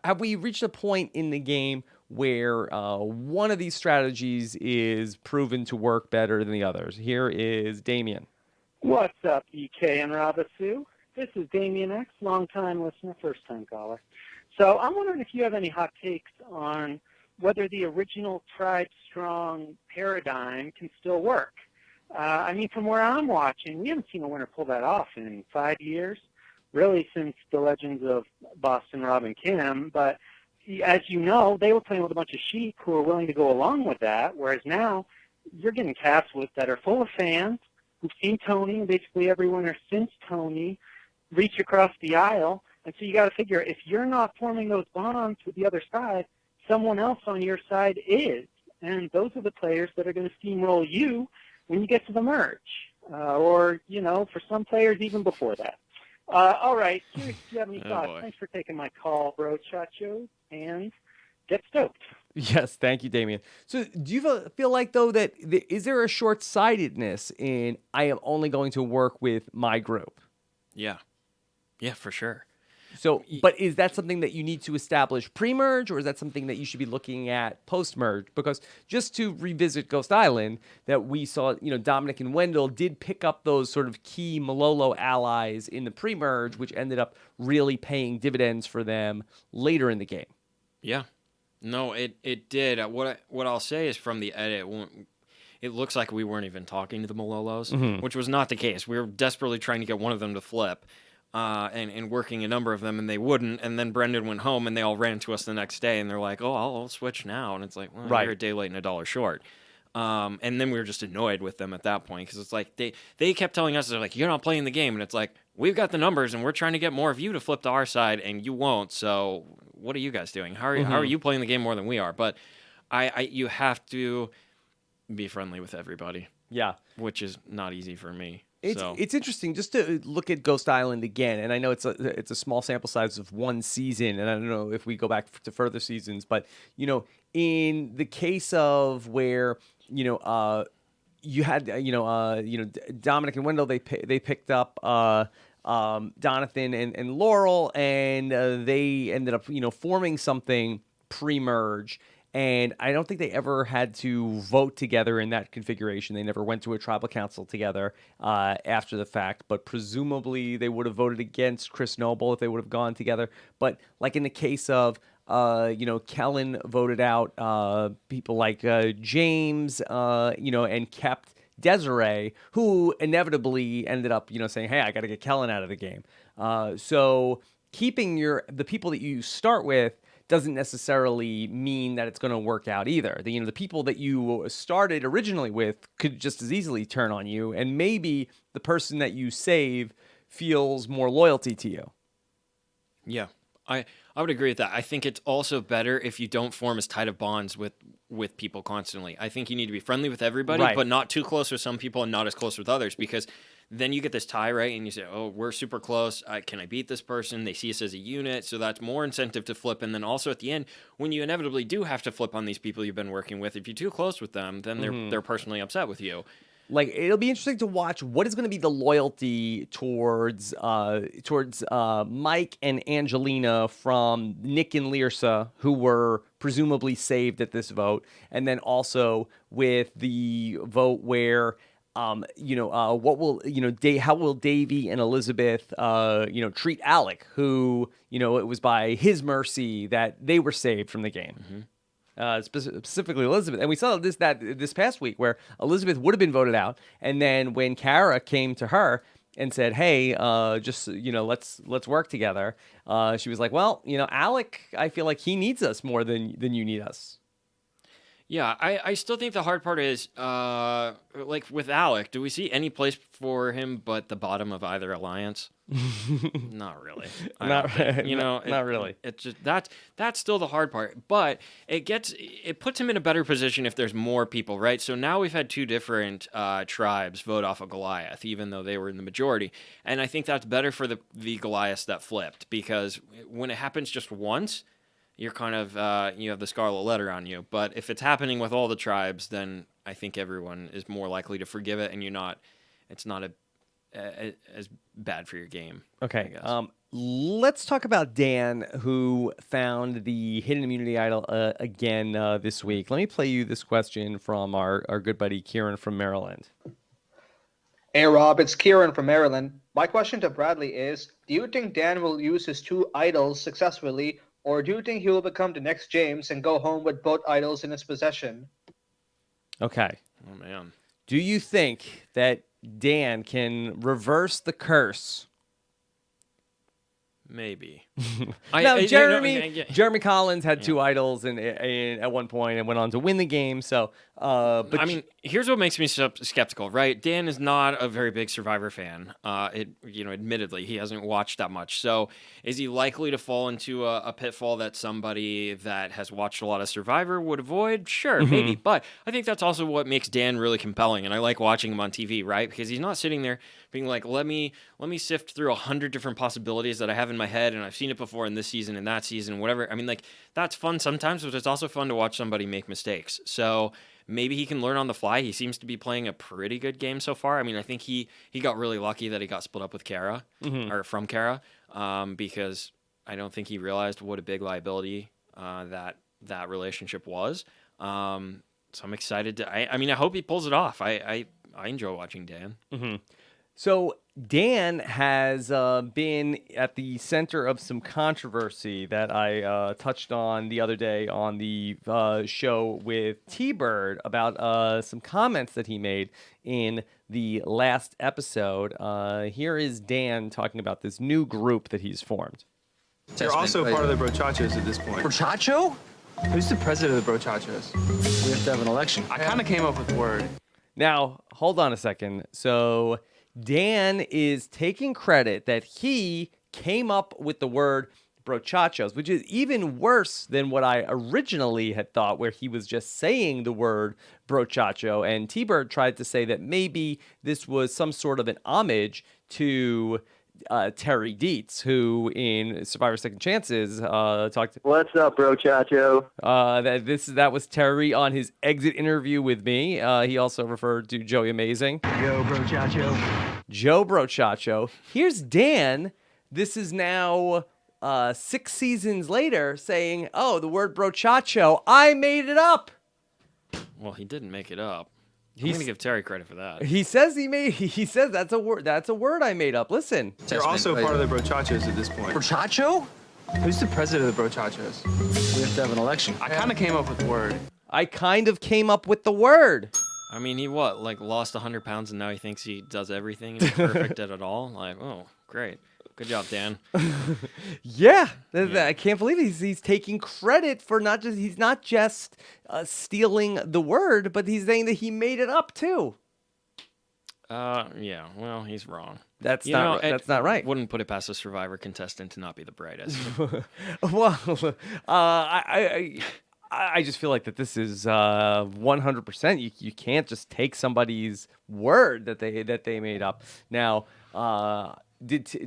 have we reached a point in the game where one of these strategies is proven to work better than the others? Here is Damien. What's up, EK and Robisu? This is Damien X, long-time listener, first-time caller. So I'm wondering if you have any hot takes on whether the original Tribe Strong paradigm can still work. I mean, from where I'm watching, we haven't seen a winner pull that off in 5 years, really since the legends of Boston, Rob, and Kim. But as you know, they were playing with a bunch of sheep who were willing to go along with that, whereas now you're getting cast with that are full of fans who've seen Tony, and basically every winner since Tony, reach across the aisle. And so you got to figure, if you're not forming those bonds with the other side, someone else on your side is. And those are the players that are going to steamroll you when you get to the merge. Or, for some players, even before that. All right, curious if you have any thoughts. Boy. Thanks for taking my call, bro, Chacho, and get stoked. Yes, thank you, Damien. So do you feel like, though, that is there a short-sightedness in I am only going to work with my group? Yeah. Yeah, for sure. So, but is that something that you need to establish pre-merge, or is that something that you should be looking at post-merge? Because just to revisit Ghost Island, that we saw, Dominic and Wendell did pick up those sort of key Malolo allies in the pre-merge, which ended up really paying dividends for them later in the game. Yeah. No, it did. What I'll say is from the edit, it looks like we weren't even talking to the Malolos, which was not the case. We were desperately trying to get one of them to flip. And working a number of them, and they wouldn't. And then Brendan went home, and they all ran to us the next day, and they're like, "Oh, I'll switch now." And it's like, "Well, you're a day late and $1 short." And then we were just annoyed with them at that point because it's like they kept telling us, they're like, "You're not playing the game," and it's like, we've got the numbers, and we're trying to get more of you to flip to our side, and you won't. So what are you guys doing? How are you playing the game more than we are? But you have to be friendly with everybody. Yeah, which is not easy for me. It's interesting just to look at Ghost Island again, and I know it's a small sample size of one season, and I don't know if we go back to further seasons, but in the case of where you had Dominic and Wendell, they picked up Donathan and Laurel, and they ended up forming something pre-merge. And I don't think they ever had to vote together in that configuration. They never went to a tribal council together after the fact. But presumably they would have voted against Chris Noble if they would have gone together. But like in the case of, Kellen voted out people like James, and kept Desiree, who inevitably ended up, saying, hey, I got to get Kellen out of the game. So keeping the people that you start with doesn't necessarily mean that it's going to work out either. The people that you started originally with could just as easily turn on you, and maybe the person that you save feels more loyalty to you. Yeah, I would agree with that. I think it's also better if you don't form as tight of bonds with people constantly. I think you need to be friendly with everybody, Right. but not too close with some people and not as close with others, because then you get this tie, right? And you say, oh, we're super close. Can I beat this person? They see us as a unit. So that's more incentive to flip. And then also at the end, when you inevitably do have to flip on these people you've been working with, if you're too close with them, then they're personally upset with you. Like, it'll be interesting to watch what is going to be the loyalty towards Mike and Angelina from Nick and Lirsa, who were presumably saved at this vote, and then also with the vote where what will how will Davey and Elizabeth treat Alec, who it was by his mercy that they were saved from the game. Specifically Elizabeth, and we saw this past week where Elizabeth would have been voted out, and then when Kara came to her and said, "Hey, let's work together," she was like, "Well, Alec, I feel like he needs us more than you need us." Yeah, I still think the hard part is, like with Alec, do we see any place for him but the bottom of either alliance? Not really. Not really. It's just that's still the hard part. But it puts him in a better position if there's more people, right? So now we've had two different tribes vote off of Goliath, even though they were in the majority. And I think that's better for the Goliaths that flipped, because when it happens just once, you're kind of, you have the scarlet letter on you. But if it's happening with all the tribes, then I think everyone is more likely to forgive it, and it's not as bad for your game. Okay. Let's talk about Dan, who found the hidden immunity idol again this week. Let me play you this question from our good buddy Kieran from Maryland. Hey, Rob, it's Kieran from Maryland. My question to Bradley is, do you think Dan will use his two idols successfully, or do you think he will become the next James and go home with both idols in his possession? Okay. Oh, man. Do you think that Dan can reverse the curse? Maybe. Jeremy Collins had 2 idols at one point and went on to win the game. So, but I mean, here's what makes me skeptical, right? Dan is not a very big Survivor fan. Admittedly, he hasn't watched that much. So, is he likely to fall into a pitfall that somebody that has watched a lot of Survivor would avoid? Sure, maybe. But I think that's also what makes Dan really compelling, and I like watching him on TV, right? Because he's not sitting there being like, let me sift through 100 different possibilities that I have in my head, and I've seen it before in this season and that season, whatever. I mean, like, that's fun sometimes, but it's also fun to watch somebody make mistakes. So maybe he can learn on the fly. He seems to be playing a pretty good game so far. I mean, I think he got really lucky that he got split up with Kara, or from Kara, because I don't think he realized what a big liability that relationship was. So I'm excited I hope he pulls it off. I enjoy watching Dan. So Dan has been at the center of some controversy that I touched on the other day on the show with T-Bird about some comments that he made in the last episode. Here is Dan talking about this new group that he's formed. You're also part of the Brochachos at this point. Brochacho? Who's the president of the Brochachos? We have to have an election. I kind of came up with the word. Now, hold on a second. So Dan is taking credit that he came up with the word brochachos, which is even worse than what I originally had thought, where he was just saying the word brochacho. And T-Bird tried to say that maybe this was some sort of an homage to Terry Dietz, who in Survivor Second Chances talked. What's up, brochacho? That was Terry on his exit interview with me. He also referred to Joey Amazing. Yo, brochacho. Joe Brochacho. Here's Dan. This is now 6 seasons later saying, "Oh, the word brochacho, I made it up." Well, he didn't make it up. I'm going to give Terry credit for that. He says he says that's a word I made up. Listen. You're also part of the Brochachos at this point. Brochacho? Who's the president of the Brochachos? We have to have an election. I kind of came up with the word. I kind of came up with the word. I mean, he lost 100 pounds and now he thinks he does everything and he's perfect at it all? Like, oh, great. Good job, Dan. Yeah. I can't believe he's taking credit for he's not just stealing the word, but he's saying that he made it up too. Yeah. Well, he's wrong. That's not right. Wouldn't put it past a Survivor contestant to not be the brightest. Well, I just feel like that this is 100%. You can't just take somebody's word that they made up. Now,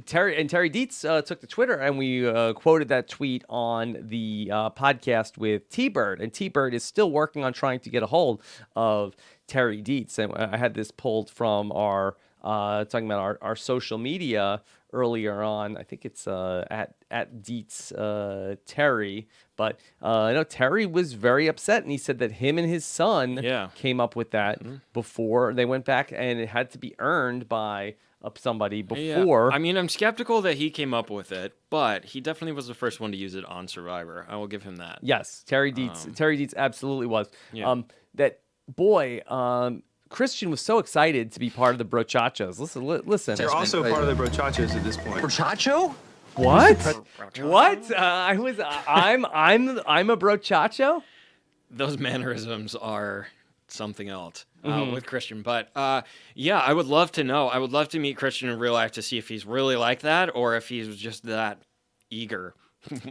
Terry Dietz took to Twitter and we quoted that tweet on the podcast with T-Bird, and T-Bird is still working on trying to get a hold of Terry Dietz. And I had this pulled from our talking about our social media earlier on. I think it's at Dietz Terry, but I know Terry was very upset, and he said that him and his son came up with that before they went back, and it had to be earned by somebody before. Yeah. I mean, I'm skeptical that he came up with it, but he definitely was the first one to use it on Survivor. I will give him that. Yes, Terry Dietz absolutely was. Yeah. Christian was so excited to be part of the Brochachos. Listen. You're also part of the Brochachos at this point. Brochacho? What? What? I'm a Brochacho? Those mannerisms are something else with Christian. But yeah, I would love to know. I would love to meet Christian in real life to see if he's really like that or if he was just that eager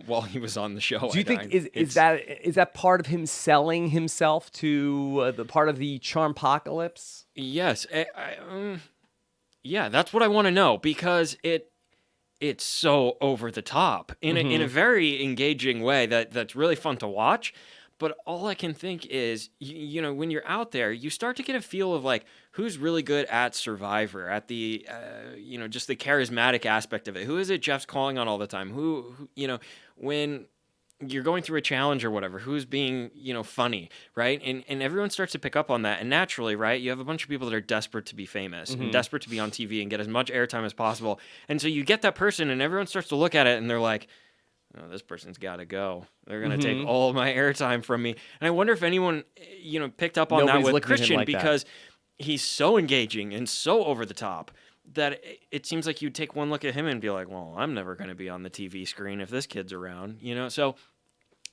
while he was on the show. Do you think is that part of him selling himself to the part of the Charmpocalypse? Yes. Yeah, that's what I want to know, because it's so over the top in a very engaging way that's really fun to watch. But all I can think is, you know, when you're out there, you start to get a feel of like who's really good at Survivor, at the, just the charismatic aspect of it. Who is it Jeff's calling on all the time? Who when you're going through a challenge or whatever, who's being, funny, right? And everyone starts to pick up on that. And naturally, right, you have a bunch of people that are desperate to be famous and desperate to be on TV and get as much airtime as possible. And so you get that person and everyone starts to look at it and they're like, oh, this person's got to go. They're going to take all my airtime from me. And I wonder if anyone, picked up on that with Christian, because he's so engaging and so over the top. that it seems like you'd take one look at him and be like, well, I'm never going to be on the TV screen if this kid's around, you know? So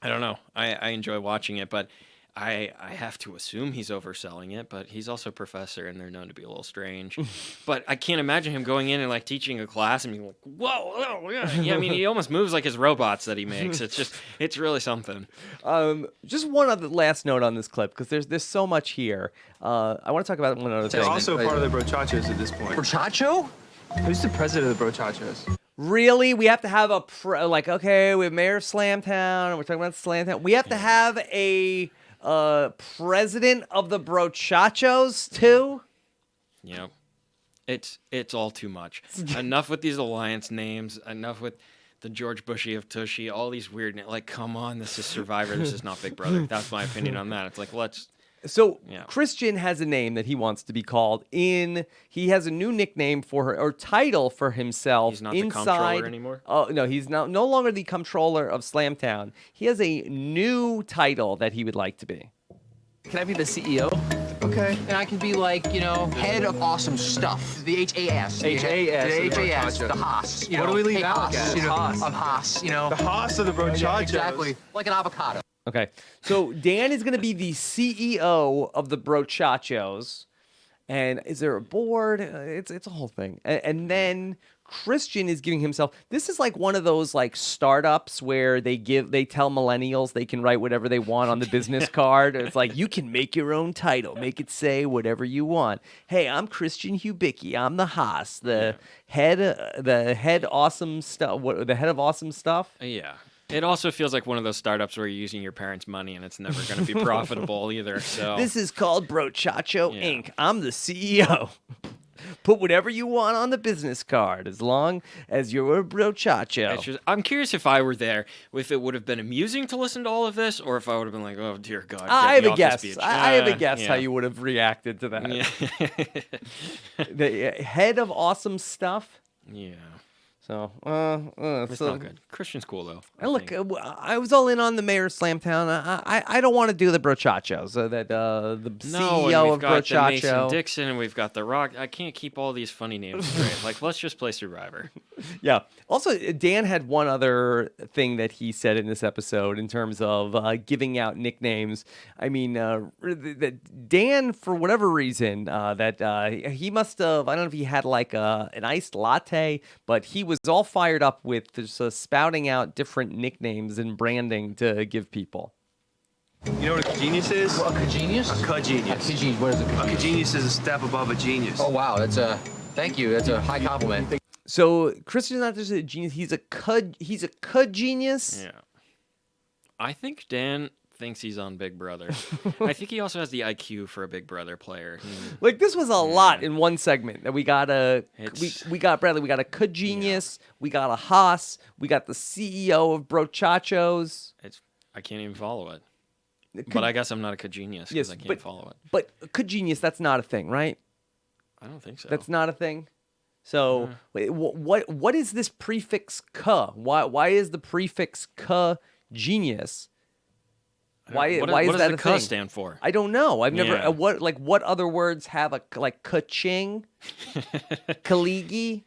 I don't know. I enjoy watching it, but I have to assume he's overselling it, but he's also a professor and they're known to be a little strange. But I can't imagine him going in and like teaching a class and being like, whoa, yeah. I mean, he almost moves like his robots that he makes. It's really something. Just one other last note on this clip, because there's so much here. I want to talk about one other thing. They're also part of the Brochachos at this point. Brochacho? Who's the president of the Brochachos? Really? We have to have okay, we have Mayor of Slamtown, and we're talking about Slamtown. We have to have a president of the Brochachos too? Yep. It's all too much. Enough with these alliance names. Enough with the George Bushy of Tushy. All these weird like, come on, this is Survivor. This is not Big Brother. That's my opinion on that. It's like, So Christian has a name that he wants to be called. He has a new nickname for her or title for himself. He's not inside, the comptroller anymore? Oh no, he's no longer the comptroller of Slamtown. He has a new title that he would like to be. Can I be the CEO? Okay. And I can be like, head of awesome stuff. The HAS. HAS. The HAS. The Haas. What do we leave out? Haas. I'm Haas, The Haas of the Brochachos. Exactly. Like an avocado. Okay, so Dan is going to be the CEO of the Brochachos, and is there a board? It's a whole thing, and then Christian is giving himself. This is like one of those like startups where they tell millennials they can write whatever they want on the business card. It's like you can make your own title, make it say whatever you want. Hey, I'm Christian Hubicki. I'm the Haas, the head awesome stuff. The head of awesome stuff. Yeah. It also feels like one of those startups where you're using your parents' money and it's never going to be profitable either. So this is called Brochacho Inc. I'm the CEO. Put whatever you want on the business card as long as you're a Brochacho. I'm curious if I were there, if it would have been amusing to listen to all of this, or if I would have been like, "Oh dear God." I have a guess. I have a guess how you would have reacted to that. Yeah. The head of awesome stuff. Yeah. So, it's not good. Christian's cool though. I was all in on the mayor of Slamtown. I don't want to do the Brochachos. The CEO of Brochacho. Mason Dixon, and we've got the Rock. I can't keep all these funny names straight. Like, let's just play Survivor. Yeah. Also, Dan had one other thing that he said in this episode in terms of giving out nicknames. I mean, Dan, for whatever reason, he must have. I don't know if he had like an iced latte, but he was all fired up with just spouting out different nicknames and branding to give people. You know what a cagenius is? Well, a cagenius? A cagenius. A cagenius. What is a cagenius? A cagenius is a step above a genius. Oh, wow. Thank you. That's a high compliment. So Christian's not just a genius, he's a genius. Yeah. I think Dan thinks he's on Big Brother. I think he also has the IQ for a Big Brother player. Like this was a lot in one segment. That we got we got Bradley, we got a genius, we got a Haas, we got the CEO of Brochachos. I can't even follow it. But I guess I'm not a genius because I can't follow it. But genius, that's not a thing, right? I don't think so. That's not a thing. So wait, what is this prefix "k"? Why is the prefix "k" genius? Why is that the a thing? stand for? I don't know. I've never what other words have a ka-ching, Kaligi?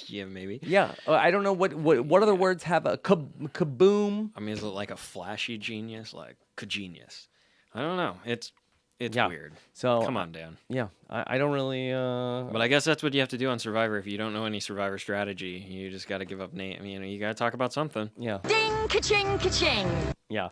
Yeah, maybe. Yeah, I don't know what other words have a kaboom. I mean, is it like a flashy genius, like ka-genius? I don't know. It's weird. So come on, Dan. Yeah, I don't really. But I guess that's what you have to do on Survivor. If you don't know any Survivor strategy, you just got to give up name. You got to talk about something. Yeah. Ding, ka-ching, ka-ching. Yeah.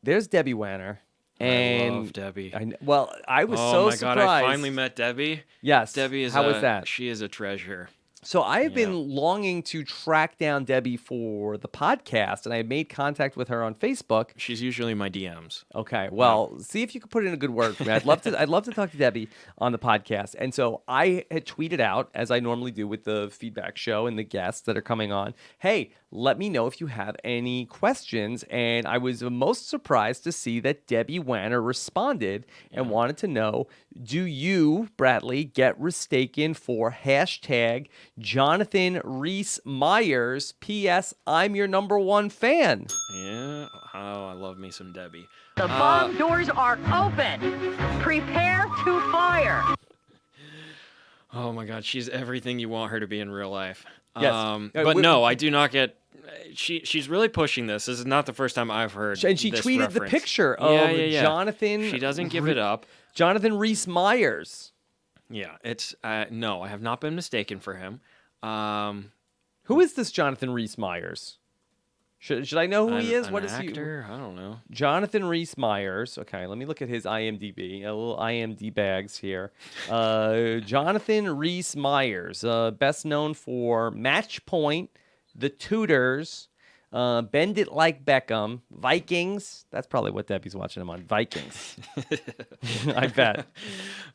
There's Debbie Wanner. And I love Debbie. I was so surprised. God, I finally met Debbie. Yes. Debbie is How was that? She is a treasure. So I have been longing to track down Debbie for the podcast, and I made contact with her on Facebook. She's usually my DMs. Okay, well, see if you could put in a good word for me. I'd love to talk to Debbie on the podcast. And so I had tweeted out, as I normally do with the feedback show and the guests that are coming on, hey, let me know if you have any questions. And I was most surprised to see that Debbie Wanner responded and wanted to know, do you, Bradley, get mistaken for hashtag Jonathan Rhys Myers? P.S. I'm your #1 fan. Yeah. Oh, I love me some Debbie. The bomb doors are open. Prepare to fire. Oh my God, she's everything you want her to be in real life. Yes. But no, I do not get. She's really pushing this. This is not the first time I've heard. And she this tweeted the reference. picture of Jonathan. She doesn't give it up. Jonathan Rhys Meyers. Yeah, it's no, I have not been mistaken for him. Who is this Jonathan Rhys Meyers? Should I know who he is? What is he? I don't know. Jonathan Rhys Meyers. Okay, let me look at his IMDb. A little IMD bags here. Jonathan Rhys Meyers, best known for Match Point, The Tudors, Bend It Like Beckham, Vikings. That's probably what Debbie's watching him on. Vikings. I bet.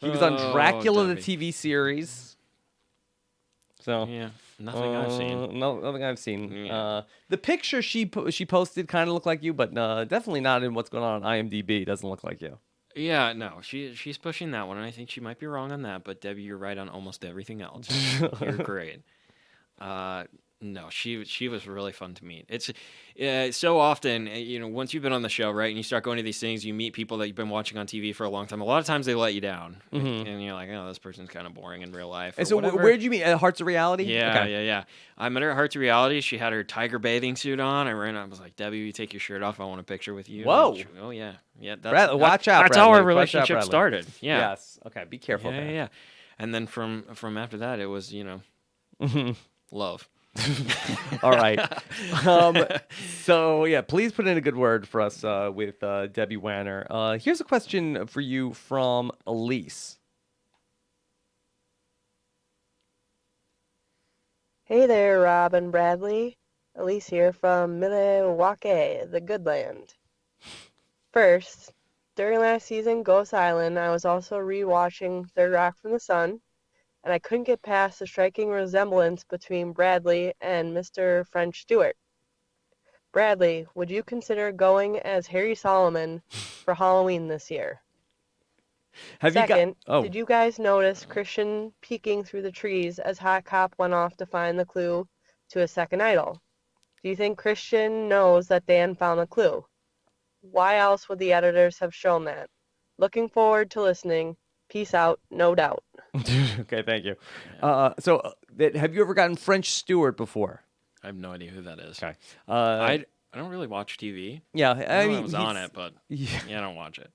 He was on Dracula, the TV series. So yeah, nothing I've seen. Nothing I've seen. Yeah. The picture she posted kind of looked like you, but definitely not in what's going on IMDb. Doesn't look like you. Yeah, no, she's pushing that one, and I think she might be wrong on that. But Debbie, you're right on almost everything else. You're great. No, she was really fun to meet. It's so often, once you've been on the show, right, and you start going to these things, you meet people that you've been watching on TV for a long time. A lot of times they let you down, and you're like, oh, this person's kind of boring in real life. And so where did you meet? At Hearts of Reality? Yeah, Okay. yeah. I met her at Hearts of Reality. She had her tiger bathing suit on. I was like, Debbie, you take your shirt off. I want a picture with you. Whoa. Oh, yeah. Yeah. Watch out, That's how our Bradley. Watch out, relationship Bradley. started. Yeah. Yes. Okay, be careful there. Yeah. And then from after that, it was, love. All right. So, yeah, please put in a good word for us with Debbie Wanner. Here's a question for you from Elise. Hey there, Rob and Bradley. Elise here from Milwaukee, the good land. First, during last season, Ghost Island, I was also re-watching Third Rock from the Sun, and I couldn't get past the striking resemblance between Bradley and Mr. French Stewart. Bradley, would you consider going as Harry Solomon for Halloween this year? Second, did you guys notice Christian peeking through the trees as Hot Cop went off to find the clue to his second idol? Do you think Christian knows that Dan found the clue? Why else would the editors have shown that? Looking forward to listening. Peace out, no doubt. Okay, thank you. Have you ever gotten French Stewart before? I have no idea who that is. Okay. I don't really watch TV. Yeah, I mean, was on it, but I don't watch it.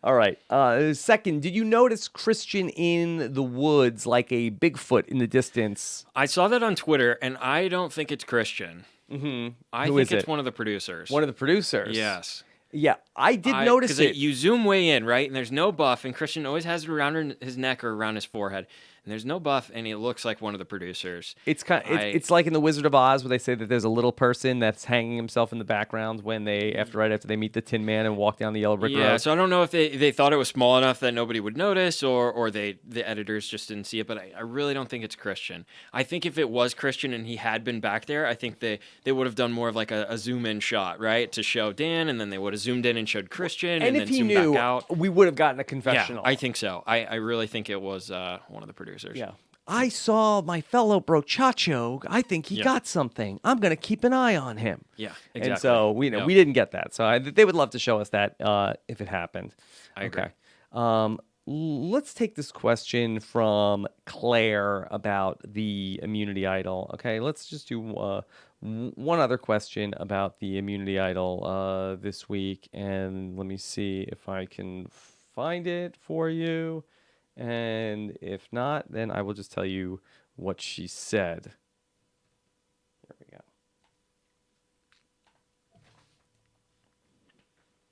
All right. Second, did you notice Christian in the woods like a Bigfoot in the distance? I saw that on Twitter, and I don't think it's Christian. Mm-hmm. I think it's one of the producers. One of the producers? Yes. Yeah, I did notice it. You zoom way in, right? And there's no buff, and Christian always has it around his neck or around his forehead. And there's no buff, and he looks like one of the producers. It's like in The Wizard of Oz where they say that there's a little person that's hanging himself in the background when right after they meet the Tin Man and walk down the yellow brick road. Yeah, so I don't know if they thought it was small enough that nobody would notice, or the editors just didn't see it. But I really don't think it's Christian. I think if it was Christian and he had been back there, I think they would have done more of like a zoom in shot, right, to show Dan, and then they would have zoomed in and showed Christian, and if then he zoomed knew, back out. we would have gotten a confessional. Yeah, I think so. I really think it was one of the producers. Yeah. I saw my fellow brochacho. I think he got something. I'm going to keep an eye on him. Yeah, exactly. And so we didn't get that. So they would love to show us that if it happened. I agree. Let's take this question from Claire about the immunity idol. Okay, let's just do one other question about the immunity idol this week. And let me see if I can find it for you. And if not, then I will just tell you what she said. There we go.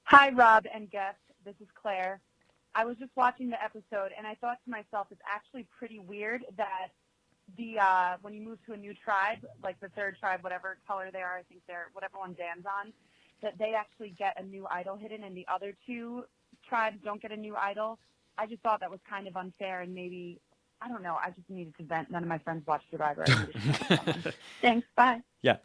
Hi, Rob and guest. This is Claire. I was just watching the episode, and I thought to myself, it's actually pretty weird that when you move to a new tribe, like the third tribe, whatever color they are, I think they're whatever one Dan's on, that they actually get a new idol hidden, and the other two tribes don't get a new idol. I just thought that was kind of unfair, and maybe, I don't know, I just needed to vent. None of my friends watched Survivor. Thanks, bye. Yeah.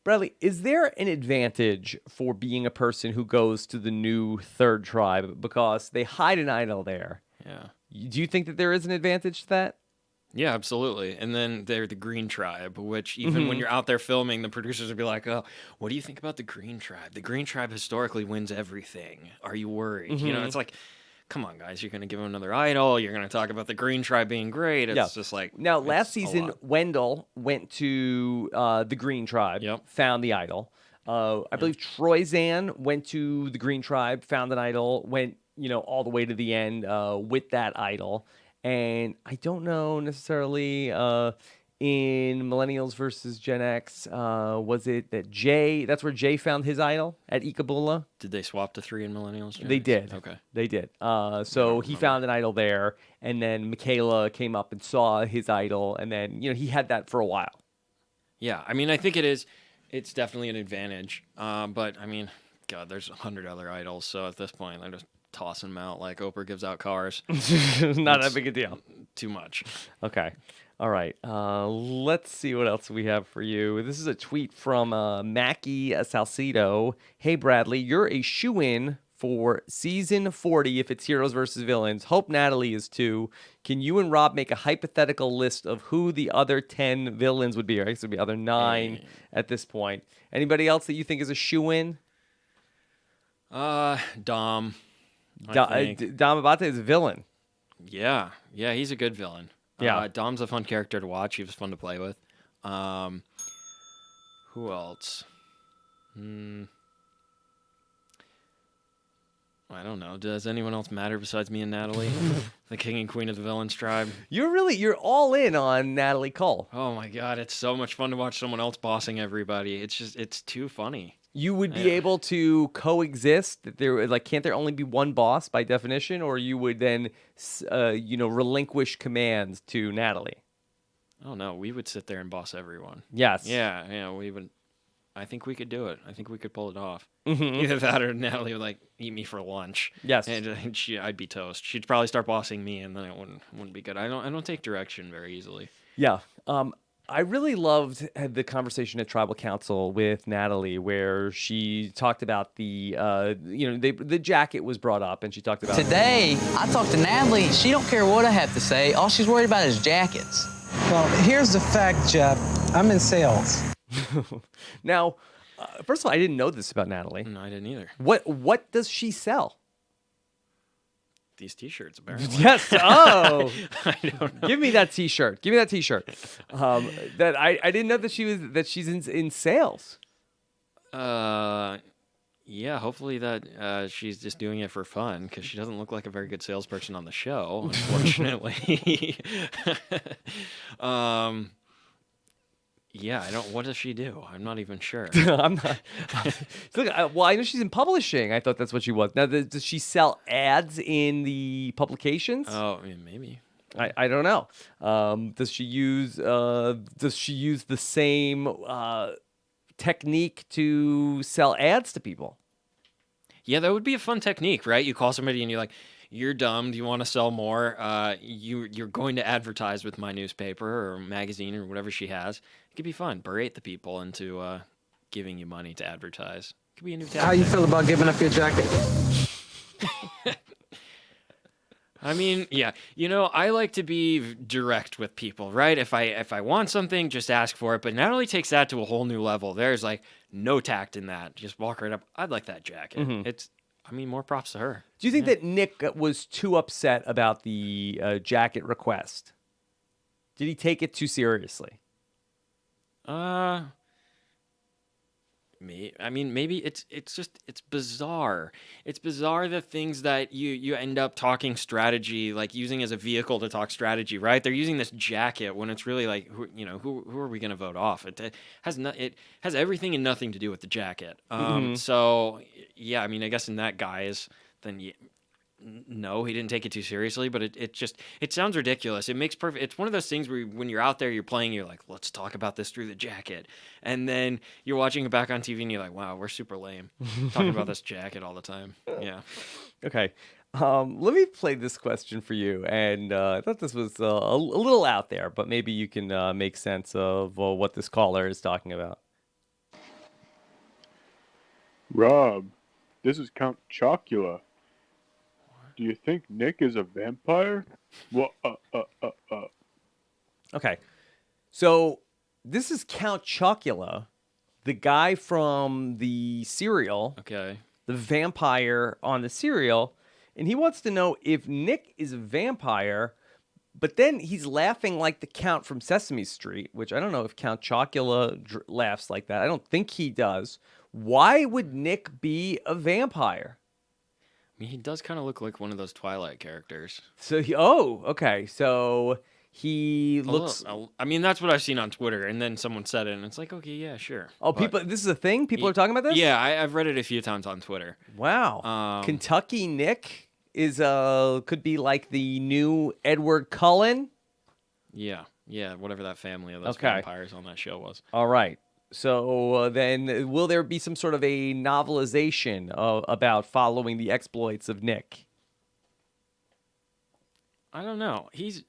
Bradley, is there an advantage for being a person who goes to the new third tribe because they hide an idol there? Yeah. Do you think that there is an advantage to that? Yeah, absolutely. And then they're the Green Tribe, which even when you're out there filming, the producers would be like, oh, what do you think about the Green Tribe? The Green Tribe historically wins everything. Are you worried? You know, it's like, come on, guys, you're going to give him another idol. You're going to talk about the Green Tribe being great. It's just like now. Last it's a season, lot. Wendell went to the Green Tribe, found the idol. I believe Troyzan went to the Green Tribe, found an idol, went all the way to the end with that idol. And I don't know necessarily in Millennials versus Gen X, was it that Jay? That's where Jay found his idol at Ikabula. Did they swap to 3 in Millennials? Gen They X? did. Okay. They did. So he found an idol there, and then Michaela came up and saw his idol, and then he had that for a while. Yeah, I mean, I think it's definitely an advantage. But I mean, God, there's 100 other idols, so at this point, they're just tossing them out like Oprah gives out cars. Not that big a deal. Too much. Okay. All right. Let's see what else we have for you. This is a tweet from Mackie Salcido. Hey, Bradley, you're a shoo-in for season 40 if it's heroes versus villains. Hope Natalie is too. Can you and Rob make a hypothetical list of who the other 10 villains would be? Or I guess it would be other 9 at this point. Anybody else that you think is a shoo-in? Dom. Dom Abate is a villain. Yeah, he's a good villain. Yeah. Dom's a fun character to watch. He was fun to play with. Who else? I don't know. Does anyone else matter besides me and Natalie? The king and queen of the villains tribe. You're all in on Natalie Cole. Oh my God, it's so much fun to watch someone else bossing everybody. it's too funny. You would be able to coexist. Can't there only be one boss by definition, or you would then, relinquish commands to Natalie? Oh no, we would sit there and boss everyone. Yes. Yeah, we would. I think we could do it. I think we could pull it off. Mhm. Either that or Natalie would eat me for lunch. Yes. and I'd be toast. She'd probably start bossing me, and then it wouldn't be good. I don't take direction very easily. Yeah. I really loved the conversation at Tribal Council with Natalie, where she talked about the jacket was brought up, and she talked about Today, I talked to Natalie. She don't care what I have to say. All she's worried about is jackets. Well, here's the fact, Jeff. I'm in sales. Now, first of all, I didn't know this about Natalie. No, I didn't either. What does she sell? These T-shirts, apparently. Yes. Oh, I don't know. Give me that T-shirt. Give me that T-shirt. That I didn't know that she's in sales. Yeah. Hopefully that she's just doing it for fun, because she doesn't look like a very good salesperson on the show, unfortunately. Yeah, I don't. What does she do? I'm not even sure. I'm not. Well, I know she's in publishing. I thought that's what she was. Now, does she sell ads in the publications? Oh, I mean, maybe. I don't know. Does she use the same technique to sell ads to people? Yeah, that would be a fun technique, right? You call somebody and you're like, "You're dumb. Do you want to sell more? You're going to advertise with my newspaper or magazine or whatever she has." It could be fun. Berate the people into giving you money to advertise. It could be a new tactic. How you feel about giving up your jacket? I mean, yeah, I like to be direct with people, right? If I want something, just ask for it. But Natalie takes that to a whole new level. There's no tact in that. Just walk right up. I'd like that jacket. Mhm. More props to her. Do you think that Nick was too upset about the jacket request? Did he take it too seriously? Maybe it's bizarre. It's bizarre, the things that you end up talking strategy, like using as a vehicle to talk strategy, right? They're using this jacket when it's really who are we going to vote off? It has everything and nothing to do with the jacket. So yeah, I guess in that guise, then no, he didn't take it too seriously, but it sounds ridiculous. It makes perfect. It's one of those things where when you're out there, you're playing, you're like, let's talk about this through the jacket. And then you're watching it back on TV and you're like, wow, we're super lame. Talking about this jacket all the time. Yeah. Okay. Let me play this question for you. And I thought this was a little out there, but maybe you can make sense of what this caller is talking about. Rob, this is Count Chocula. Do you think Nick is a vampire? Okay. So this is Count Chocula, the guy from the cereal. Okay. The vampire on the cereal. and he wants to know if Nick is a vampire, but then he's laughing like the Count from Sesame Street, which I don't know if Count Chocula laughs like that. I don't think he does. Why would Nick be a vampire? I mean, he does kind of look like one of those Twilight characters. So okay. So he looks. I mean, that's what I've seen on Twitter, and then someone said it, and it's like, okay, yeah, sure. Oh, people! This is a thing. People are talking about this. Yeah, I've read it a few times on Twitter. Wow. Kentucky Nick is could be like the new Edward Cullen. Yeah, whatever that family of those vampires on that show was. All right. So then, will there be some sort of a novelization about following the exploits of Nick? I don't know. He's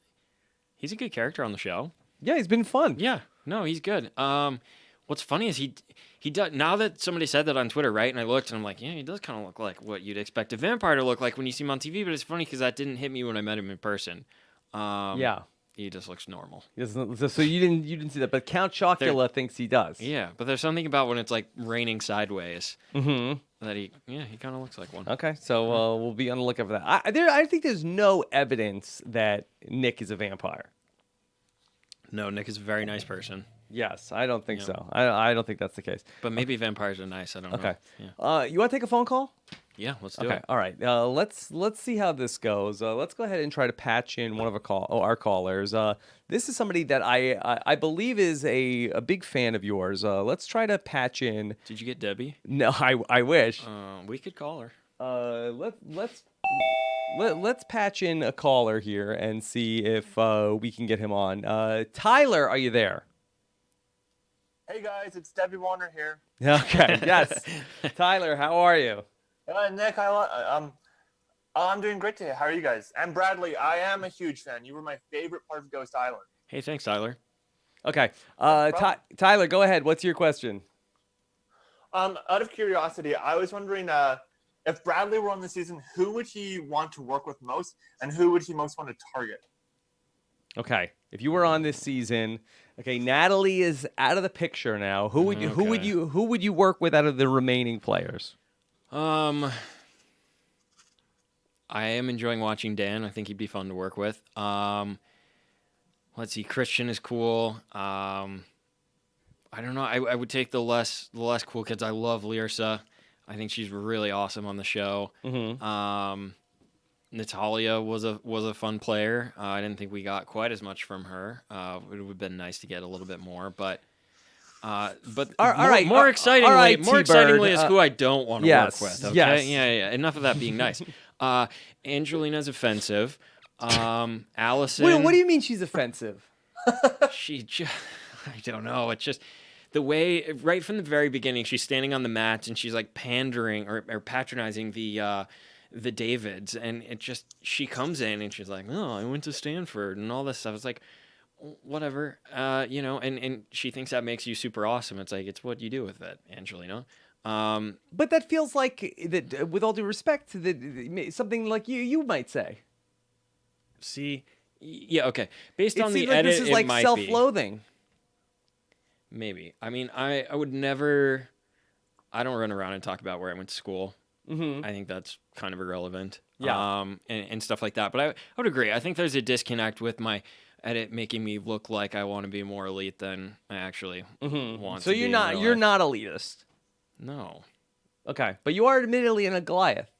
a good character on the show. Yeah, he's been fun. Yeah, no, he's good. What's funny is he does. Now that somebody said that on Twitter, right? And I looked, and I'm like, yeah, he does kind of look like what you'd expect a vampire to look like when you see him on TV. But it's funny because that didn't hit me when I met him in person. Yeah. He just looks normal. So you didn't see that, but Count Chocula thinks he does. Yeah, but there's something about when it's like raining sideways that he kind of looks like one. Okay, so we'll be on the lookout for that. I think there's no evidence that Nick is a vampire. No, Nick is a very nice person. Yes, I don't think so. I don't think that's the case. But maybe vampires are nice. I don't know. Okay. Yeah. You want to take a phone call? Yeah, let's do it. it. All right. Let's see how this goes. Let's go ahead and try to patch in one of our callers. This is somebody that I believe is a big fan of yours. Let's try to patch in. Did you get Debbie? No, I wish. We could call her. Let's patch in a caller here and see if we can get him on. Tyler, are you there? Hey guys, it's Debbie Warner here. Okay. Yes. Tyler, how are you? Nick, I'm doing great today. How are you guys? And Bradley, I am a huge fan. You were my favorite part of Ghost Island. Hey, thanks, Tyler. Okay. Tyler, go ahead. What's your question? Out of curiosity, I was wondering if Bradley were on the season, who would he want to work with most, and who would he most want to target? Okay. If you were on this season, okay, Natalie is out of the picture now. Who would you work with out of the remaining players? I am enjoying watching Dan. I think he'd be fun to work with. Let's see. Christian is cool. I don't know. I would take the less cool kids. I love Lyrsa. I think she's really awesome on the show. Natalia was a fun player. I didn't think we got quite as much from her. It would have been nice to get a little bit more, but more excitingly is who I don't want to work with. Okay? Yes. Yeah. Enough of that being nice. Angelina's offensive. Allison. Wait, what do you mean she's offensive? I don't know. It's just the way right from the very beginning she's standing on the mats and she's like pandering or patronizing the Davids, and it just she comes in and she's like, oh, I went to Stanford and all this stuff. It's like, whatever, and she thinks that makes you super awesome. It's like, it's what you do with it, Angelina. But that feels like that, with all due respect, that something like you might say. See, yeah, okay. Based on the like edit, this is like self-loathing. Maybe. I mean, I would never. I don't run around and talk about where I went to school. I think that's kind of irrelevant. Yeah. And stuff like that. But I would agree. I think there's a disconnect with my edit making me look like I want to be more elite than I actually want. So to you're be not elitist. No. Okay, but you are admittedly in a Goliath.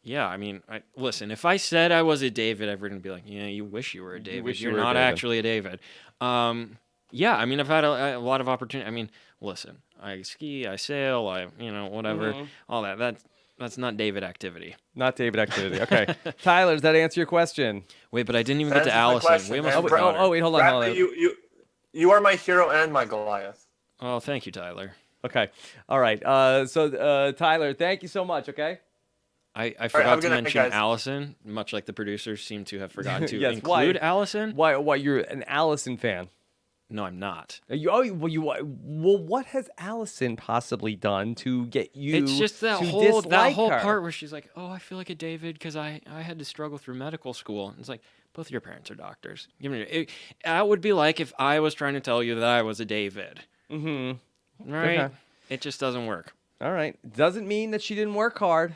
Yeah, I mean, listen. If I said I was a David, everyone would be like, "Yeah, you wish you were a David. You're not actually a David." Yeah, I mean, I've had a lot of opportunity. I mean, listen, I ski, I sail, whatever, all that. That's not David activity. Not David activity. Okay, Tyler, does that answer your question? Wait, but I didn't even get to Allison. We almost wait, hold on. Bradley, you are my hero and my Goliath. Oh, thank you, Tyler. Okay, all right. So Tyler, thank you so much. Okay. I forgot to mention Allison, much like the producers seem to have forgotten to include Allison. Why you're an Allison fan? No, I'm not. What has Allison possibly done to get you? It's just that whole part where she's like, "Oh, I feel like a David because I had to struggle through medical school." And it's like, both of your parents are doctors. That would be like if I was trying to tell you that I was a David. Mm-hmm. Right? Okay. It just doesn't work. All right. Doesn't mean that she didn't work hard.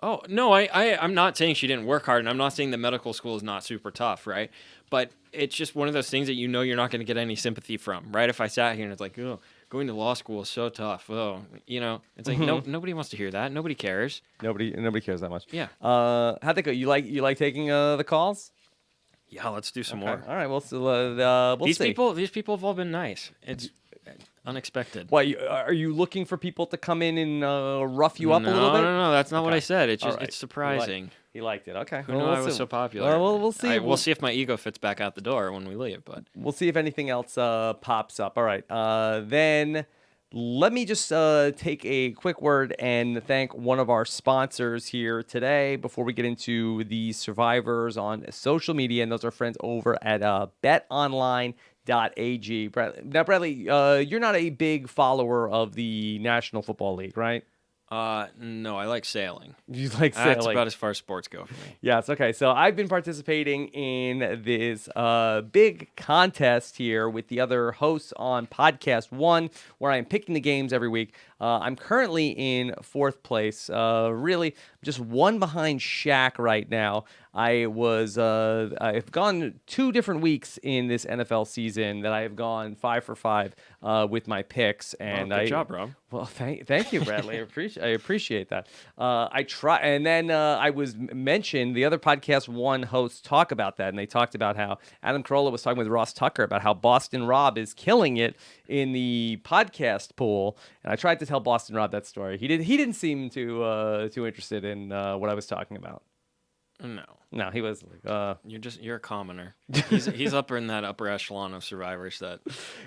Oh, no, I'm not saying she didn't work hard, and I'm not saying the medical school is not super tough, right? But it's just one of those things that you're not going to get any sympathy from, right? If I sat here and it's like, oh, going to law school is so tough. Oh, it's like, nobody wants to hear that. Nobody cares. Nobody cares that much. Yeah. How'd that go? You like taking the calls? Yeah, let's do some more. All right, we'll see. These people have all been nice. It's unexpected. Why are you looking for people to come in and rough you up a little bit? No, that's not what I said. It's just right. it's surprising. He liked it. Okay. Who knew I was so popular? Well, we'll see. We'll see if my ego fits back out the door when we leave. But we'll see if anything else pops up. All right. Then let me just take a quick word and thank one of our sponsors here today before we get into the survivors on social media, and those are friends over at BetOnline.ag. Now, Bradley, you're not a big follower of the National Football League, right? No, I like sailing. You like sailing? That's about as far as sports go for me. Yes, okay. So I've been participating in this big contest here with the other hosts on Podcast One, where I'm picking the games every week. I'm currently in fourth place, really just one behind Shaq right now. I've gone 2 different weeks in this NFL season that I have gone 5 for 5 with my picks, and good job, Rob. Well, thank you, Bradley. I appreciate that. I try, and then I was mentioned. The other Podcast One hosts talk about that, and they talked about how Adam Carolla was talking with Ross Tucker about how Boston Rob is killing it in the podcast pool, and I tried to tell Boston Rob that story. He didn't seem too interested in what I was talking about. No, he was like, you're a commoner. He's up in that upper echelon of survivors that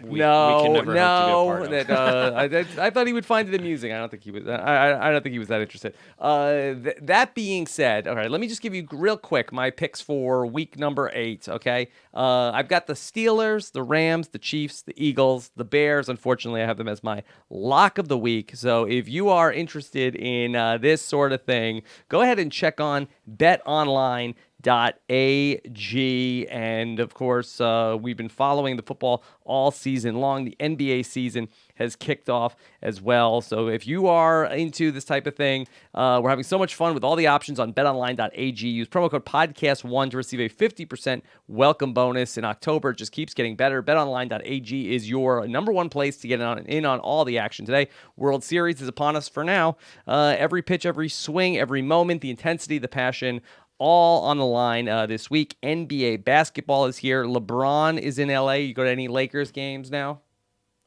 we can never hope to be a part of. I thought he would find it amusing. I don't think he was. I don't think he was that interested. That being said, all right, let me just give you real quick my picks for week number 8. Okay, I've got the Steelers, the Rams, the Chiefs, the Eagles, the Bears. Unfortunately, I have them as my lock of the week. So if you are interested in this sort of thing, go ahead and check on BetOnline.ag, and of course we've been following the football all season long. The NBA season has kicked off as well, so if you are into this type of thing, we're having so much fun with all the options on betonline.ag. Use promo code podcast1 to receive a 50% welcome bonus in October. It just keeps getting better. Betonline.ag is your number one place to get in on all the action today. World Series is upon us for now. Every pitch, every swing, every moment, the intensity, the passion, all on the line this week. NBA basketball is here. LeBron is in LA. You go to any Lakers games now?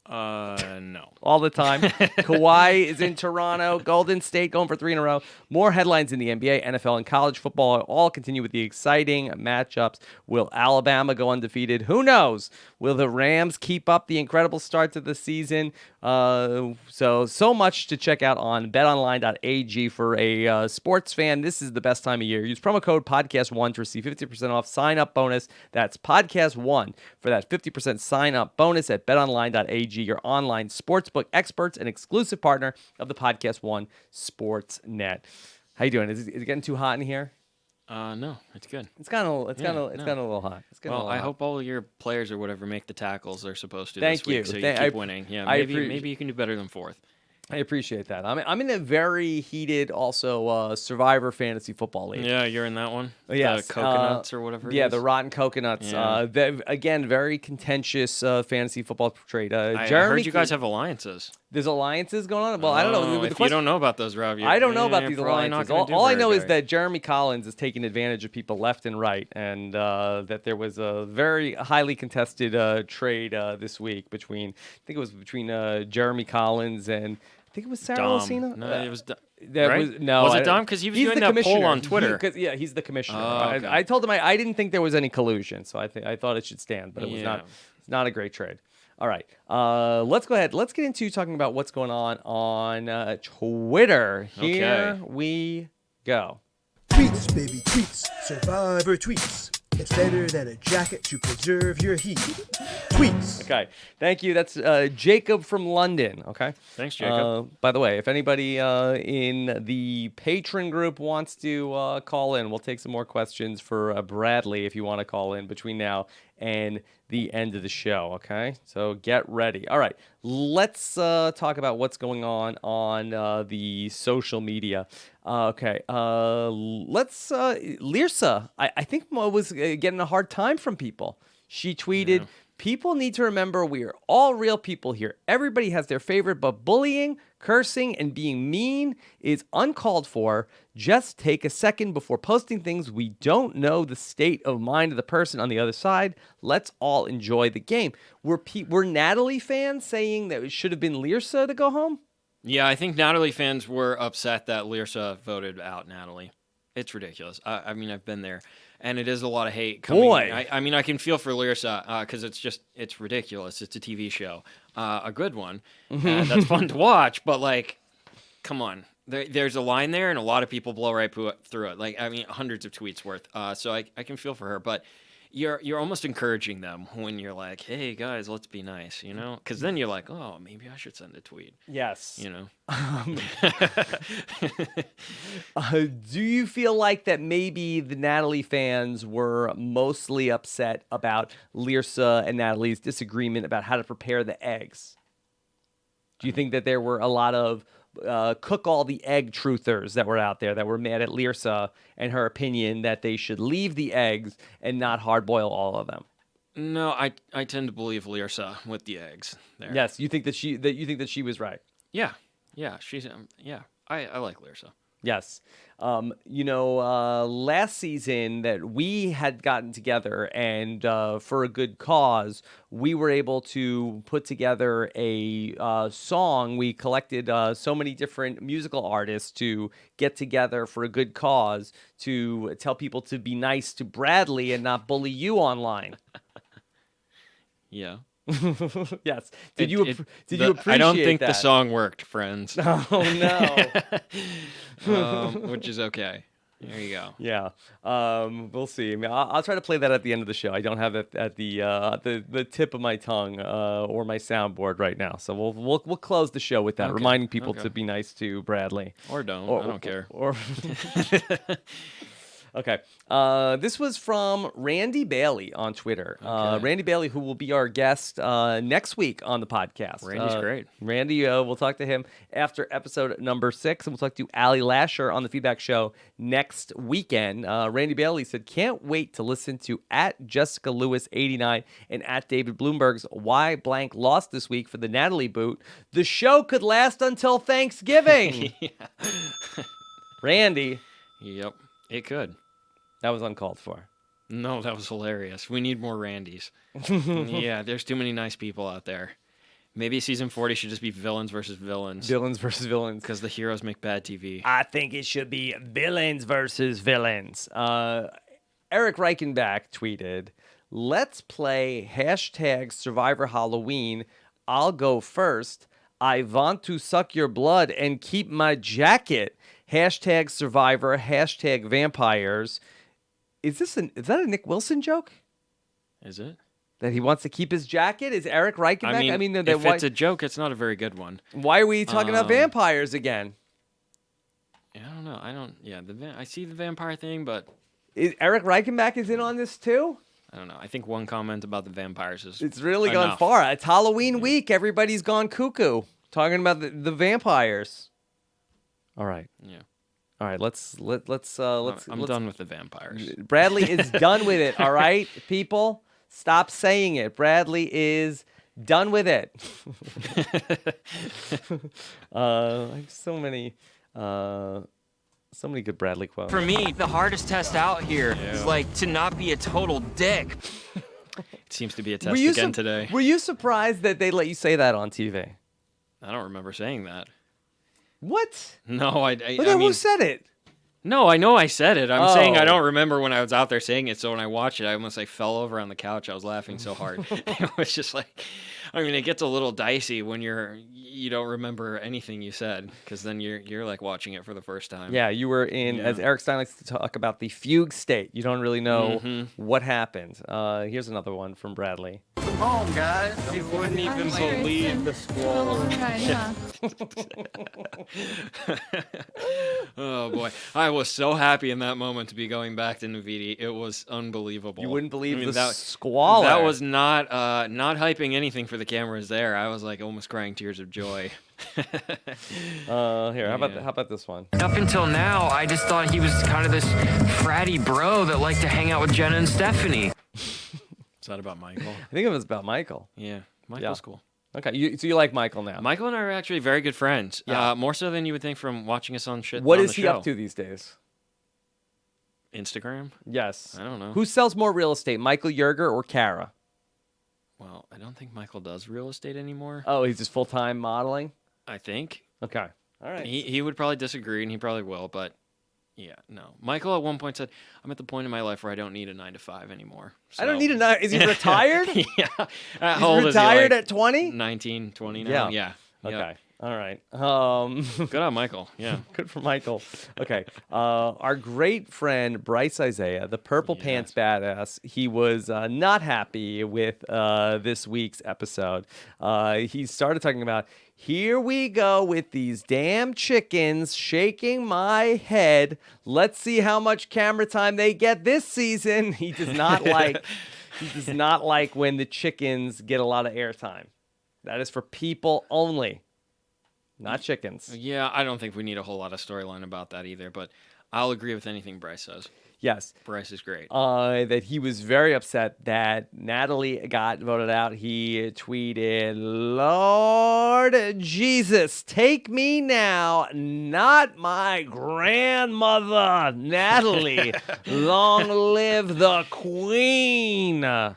No. All the time. Kawhi is in Toronto. Golden State going for 3 in a row. More headlines in the NBA, NFL, and college football all continue with the exciting matchups. Will Alabama go undefeated? Who knows? Will the Rams keep up the incredible start to the season? So much to check out on betonline.ag for a sports fan. This is the best time of year. Use promo code podcast1 to receive 50% off sign-up bonus. That's podcast1 for that 50% sign-up bonus at betonline.ag, your online sportsbook experts and exclusive partner of the Podcast One Sports Net. How you doing? Is it getting too hot in here? No, it's good. It's gotten a little hot. I hope all your players or whatever make the tackles they're supposed to Thank this week, you. so you keep winning. Yeah, maybe you can do better than 4th. I appreciate that. I'm in a very heated, also Survivor Fantasy Football League. Yeah, you're in that one. Yes, the coconuts or whatever. Yeah, the rotten coconuts. Yeah. Again, very contentious fantasy football trade. I heard you guys have alliances. There's alliances going on. Well, I don't know. If you don't know about those, Rob, I don't know about these alliances. All I know is that Jeremy Collins is taking advantage of people left and right, and that there was a very highly contested trade this week between Jeremy Collins and I think it was Sarah Lucina. No, it was. Right? Was it Dom? Because he was doing that poll on Twitter. He's the commissioner. Oh, okay. I told him I didn't think there was any collusion, so I thought it should stand, but it was not. It's not a great trade. All right, let's go ahead. Let's get into talking about what's going on Twitter. Here we go. Tweets, baby, tweets. Survivor tweets. It's better than a jacket to preserve your heat. Tweets. Okay, thank you. That's Jacob from London. Okay. Thanks, Jacob. By the way, if anybody in the patron group wants to call in, we'll take some more questions for Bradley if you want to call in between now and the end of the show, okay? So get ready. All right, let's talk about what's going on the social media. Let's Lirsa, I think was getting a hard time from people. She tweeted, people need to remember we are all real people here. Everybody has their favorite, but bullying, cursing, and being mean is uncalled for. Just take a second before posting things. We don't know the state of mind of the person on the other side. Let's all enjoy the game. Were Natalie fans saying that it should have been Lirsa to go home? Yeah, I think Natalie fans were upset that Lirsa voted out Natalie. It's ridiculous. I mean, I've been there. And it is a lot of hate coming. Boy. I mean, I can feel for Lirsa because it's ridiculous. It's a TV show, a good one. And that's fun to watch. But like, come on, there's a line there, and a lot of people blow right through it. Like, I mean, hundreds of tweets worth. So I can feel for her. But you're almost encouraging them when you're like, hey guys, let's be nice, you know? Because then you're like, oh, maybe I should send a tweet. Yes. You know. Do you feel like that maybe the Natalie fans were mostly upset about Lirsa and Natalie's disagreement about how to prepare the eggs? Do you think that there were a lot of cook all the egg truthers that were out there that were mad at Lirsa and her opinion that they should leave the eggs and not hard boil all of them? No, I tend to believe Lirsa with the eggs there. Yes, you think that she was right. Yeah, she's I like Lirsa. Yes. Last season that we had gotten together and for a good cause, we were able to put together a song. We collected so many different musical artists to get together for a good cause to tell people to be nice to Bradley and not bully you online. Yeah. Yes. Did you appreciate I don't think that? the song worked, friends. Oh no. Which is okay. There you go. Yeah. We'll see. I mean, I'll try to play that at the end of the show. I don't have it at the tip of my tongue or my soundboard right now. So we'll close the show with that, Okay. reminding people to be nice to Bradley. Or don't. I don't care. Okay. This was from Randy Bailey on Twitter. Randy Bailey, who will be our guest next week on the podcast. Randy's great. Randy, we'll talk to him after episode number 6, and we'll talk to Allie Lasher on the Feedback Show next weekend. Randy Bailey said, can't wait to listen to at Jessica Lewis 89 and at David Bloomberg's Why Blank lost this week for the Natalie boot. The show could last until Thanksgiving. Randy. Yep, it could. That was uncalled for. No, that was hilarious. We need more Randys. Yeah, there's too many nice people out there. Maybe season 40 should just be villains versus villains. Villains versus villains. Because the heroes make bad TV. I think it should be villains versus villains. Eric Reichenbach tweeted, let's play #Survivor Halloween. I'll go first. I want to suck your blood and keep my jacket. #Survivor, #vampires. Is that a Nick Wilson joke? Is it? That he wants to keep his jacket? Is Eric Reichenbach? I mean if it's a joke, it's not a very good one. Why are we talking about vampires again? I don't know. I see the vampire thing, but Eric Reichenbach is in on this too? I don't know. I think one comment about the vampires is it's really enough. gone far. It's Halloween week. Everybody's gone cuckoo talking about the vampires. All right. Yeah. All right, let's. I'm done with the vampires. Bradley is done with it. All right, people, stop saying it. Bradley is done with it. I have so many good Bradley quotes. For me, the hardest test out here is like to not be a total dick. It seems to be a test again today. Were you surprised that they let you say that on TV? I don't remember saying that. What? No, I mean, who said it? No, I know I said it. I'm saying I don't remember when I was out there saying it. So when I watched it, I almost fell over on the couch. I was laughing so hard. It was just like, I mean, it gets a little dicey when you don't remember anything you said because then you're like watching it for the first time. Yeah, you were in, as Eric Stein likes to talk about, the fugue state. You don't really know what happened. Here's another one from Bradley. home, guys. He wouldn't even sure it's believe been the a squall. long ride, huh? Oh boy, I was so happy in that moment to be going back to Navidi. It was unbelievable. You wouldn't believe the that squalor. That was not hyping anything for the cameras there. I was like almost crying tears of joy. Here, how about this one? Up until now, I just thought he was kind of this fratty bro that liked to hang out with Jenna and Stephanie. Is that about Michael? I think it was about Michael. Yeah, Michael's cool. Okay, so you like Michael now? Michael and I are actually very good friends. Yeah. More so than you would think from watching us on shit. What on is the he show. up to these days? Instagram? Yes. I don't know. Who sells more real estate, Michael Yerger or Kara? Well, I don't think Michael does real estate anymore. Oh, he's just full-time modeling? I think. Okay. All right. He would probably disagree, and he probably will, but yeah, no. Michael at one point said, I'm at the point in my life where I don't need a 9 to 5 anymore. I don't need a So- 9. Is he retired? Yeah. He's How old is he, retired like at 20? 19, 20 now? Yeah. Okay. Yep. All right. Good on Michael. Yeah. Good for Michael. Okay. Our great friend Bryce Isaiah, the Purple Pants Badass, he was not happy with this week's episode. He started talking about, here we go with these damn chickens shaking my head. Let's see how much camera time they get this season. He does not like when the chickens get a lot of airtime. That is for people only. Not chickens. Yeah, I don't think we need a whole lot of storyline about that either, but I'll agree with anything Bryce says. Yes. Bryce is great. That he was very upset that Natalie got voted out. He tweeted, Lord Jesus, take me now, not my grandmother, Natalie. Long live the queen. That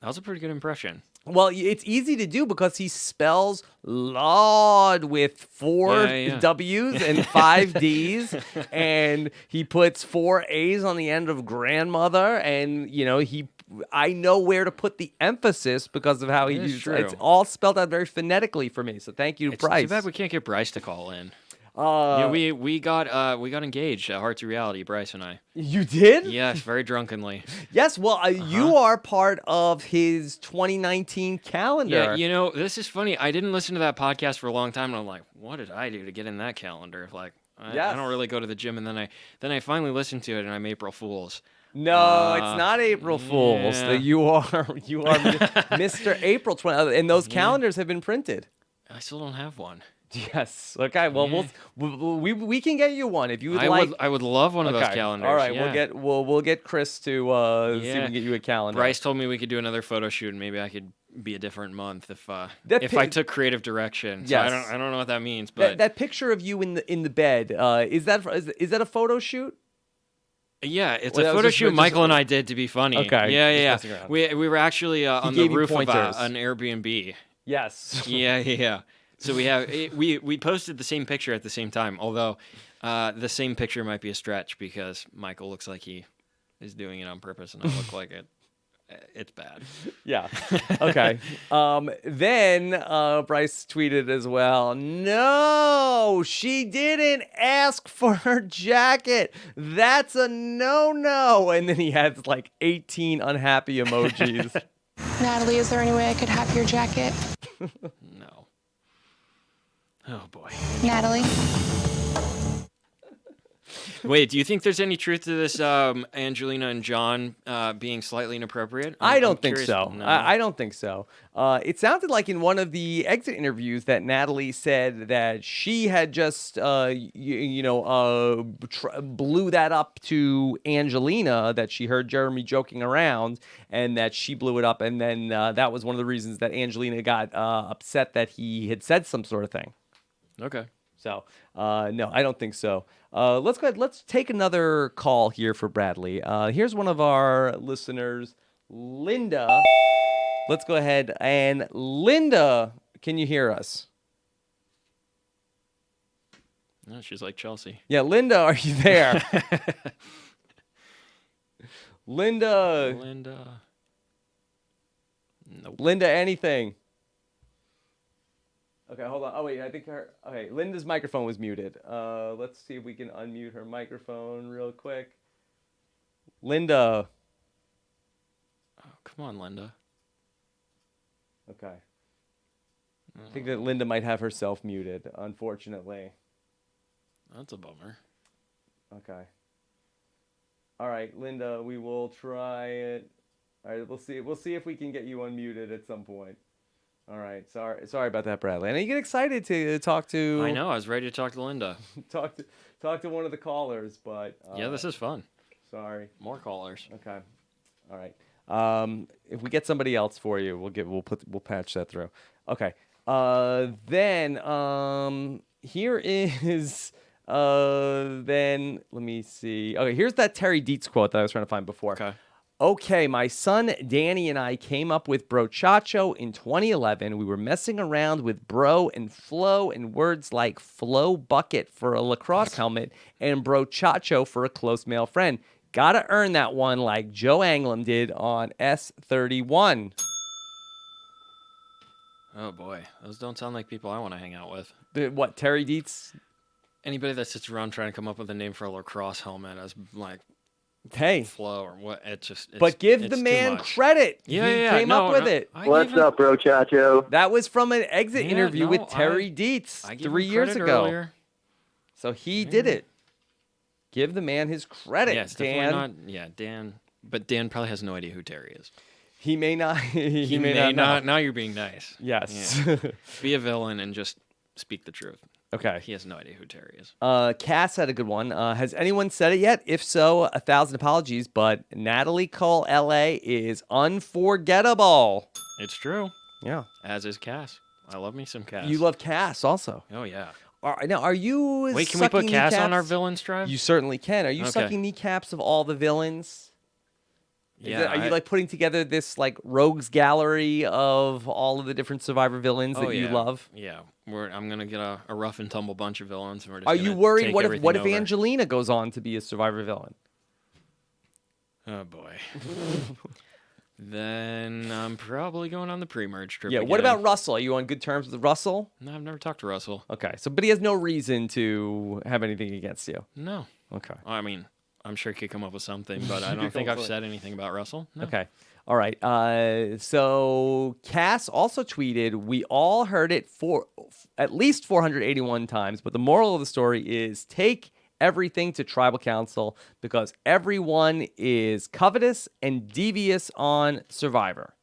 was a pretty good impression. Well, it's easy to do because he spells Lord with 4 W's and 5 D's, and he puts 4 A's on the end of grandmother, and I know where to put the emphasis because of how he used it. It's all spelled out very phonetically for me. So thank you to Bryce. Too bad we can't get Bryce to call in. We got engaged at Heart to Reality, Bryce and I. You did? Yes, very drunkenly. Yes, well, you are part of his 2019 calendar. Yeah, this is funny. I didn't listen to that podcast for a long time, and I'm like, what did I do to get in that calendar? Like, I don't really go to the gym, and then I finally listened to it, and I'm April Fool's. No, it's not April Fool's. Yeah. You are Mr. April 20, and those calendars have been printed. I still don't have one. Yes. Okay. Well, we can get you one if you would like. I would love one of those calendars. All right. Yeah. We'll get Chris to see if we can get you a calendar. Bryce told me we could do another photo shoot, and maybe I could be a different month if I took creative direction. So Yes. I don't know what that means, but that picture of you in the bed is that a photo shoot? yeah, it's Well, a that was photo just- shoot just- Michael and I did to be funny. Okay. Yeah. Just messing around. We were actually on the gave you roof of pointers. an Airbnb. Yes. Yeah. So we posted the same picture at the same time, although the same picture might be a stretch because Michael looks like he is doing it on purpose, and I look like it. It's bad. Yeah. Okay. Then Bryce tweeted as well. No, she didn't ask for her jacket. That's a no. And then he has like 18 unhappy emojis. Natalie, is there any way I could have your jacket? No. Oh boy. Natalie? Wait, do you think there's any truth to this Angelina and John being slightly inappropriate? I don't I'm think curious. so. No. I don't think so. It sounded like in one of the exit interviews that Natalie said that she had just, blew that up to Angelina, that she heard Jeremy joking around and that she blew it up. And then that was one of the reasons that Angelina got upset that he had said some sort of thing. Okay. So, no, I don't think so. Let's go ahead. Let's take another call here for Bradley. Here's one of our listeners, Linda. Let's go ahead. And Linda, can you hear us? No, she's like Chelsea. Yeah, Linda, are you there? Linda. Nope. Linda, anything? Okay, hold on. Oh, wait, I think okay, Linda's microphone was muted. Let's see if we can unmute her microphone real quick. Linda. Oh, come on, Linda. Okay. I think that Linda might have herself muted, unfortunately. That's a bummer. Okay. All right, Linda, we will try it. All right, we'll see. We'll see if we can get you unmuted at some point. All right. Sorry about that, Bradley. I know you get excited to talk to. I know. I was ready to talk to Linda. talk to one of the callers, but yeah, this is fun. Sorry. More callers. Okay. All right. If we get somebody else for you, we'll patch that through. Okay. Then here is then let me see. Okay, here's that Terry Dietz quote that I was trying to find before. Okay, my son Danny and I came up with brochacho in 2011. We were messing around with bro and flow and words like flow bucket for a lacrosse helmet and brochacho for a close male friend. Gotta earn that one like Joe Anglim did on S31. Oh boy, those don't sound like people I want to hang out with. What, Terry Dietz? Anybody that sits around trying to come up with a name for a lacrosse helmet as like flow or what? But give the man credit. Yeah, he came up with it. What's up, bro, Chacho? That was from an exit interview with Terry Dietz 3 years ago. Earlier. So he did it. Give the man his credit, yeah, it's Dan. Not, yeah, Dan. But Dan probably has no idea who Terry is. He may not. He may not. Now you're being nice. Yes. Yeah. Be a villain and just speak the truth. Okay. He has no idea who Terry is. Cass had a good one. Has anyone said it yet? If so, 1,000 apologies. But Natalie Cole, LA, is unforgettable. It's true. Yeah. As is Cass. I love me some Cass. You love Cass also. Oh yeah. Now, are you? Wait, can we put Cass on our villains tribe? You certainly can. Are you sucking kneecaps of all the villains? Yeah. Are you like putting together this like rogues gallery of all of the different Survivor villains that you love? Yeah. I'm gonna get a rough and tumble bunch of villains, and we're just. Are you worried? Take What if over. Angelina goes on to be a Survivor villain? Oh boy. Then I'm probably going on the pre-merge trip. Yeah. Again. What about Russell? Are you on good terms with Russell? No, I've never talked to Russell. Okay, but he has no reason to have anything against you. No. Okay. I mean, I'm sure he could come up with something, but I don't think I've said anything about Russell. No. Okay. All right. So Cass also tweeted, we all heard it for at least 481 times, but the moral of the story is take everything to tribal council because everyone is covetous and devious on Survivor.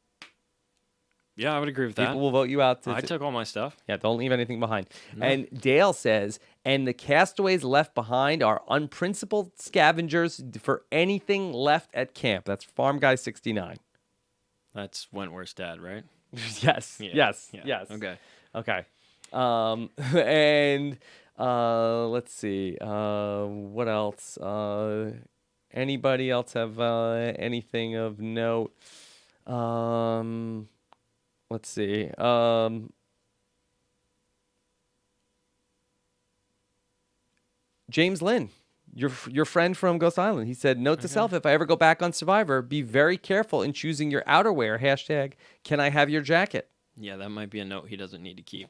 Yeah, I would agree with that. People will vote you out. I took all my stuff. Yeah, don't leave anything behind. No. And Dale says, and the castaways left behind are unprincipled scavengers for anything left at camp. That's Farm Guy 69. That's Wentworth's dad, right? Yes. Yeah. Yes. Yeah. Yes. Okay. And let's see. What else? Anybody else have anything of note? Let's see. James Lynn, your friend from Ghost Island, he said, note to self, if I ever go back on Survivor, be very careful in choosing your outerwear. Hashtag, can I have your jacket? Yeah, that might be a note he doesn't need to keep.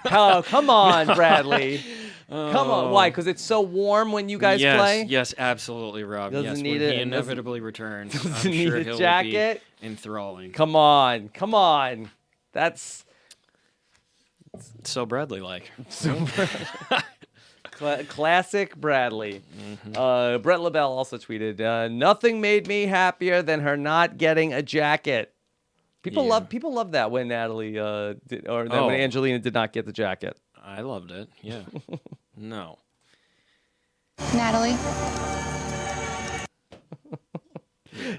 Oh, come on, Bradley. Come on. Why? Because it's so warm when you guys play? Yes, absolutely, Rob. Doesn't yes, need when it. he inevitably returns, I'm Doesn't need sure a he'll jacket. be enthralling. Come on. That's so Bradley-like. Classic Bradley. Brett LaBelle also tweeted, nothing made me happier than her not getting a jacket. People love that when Natalie when Angelina did not get the jacket. I loved it. Yeah. No. Natalie.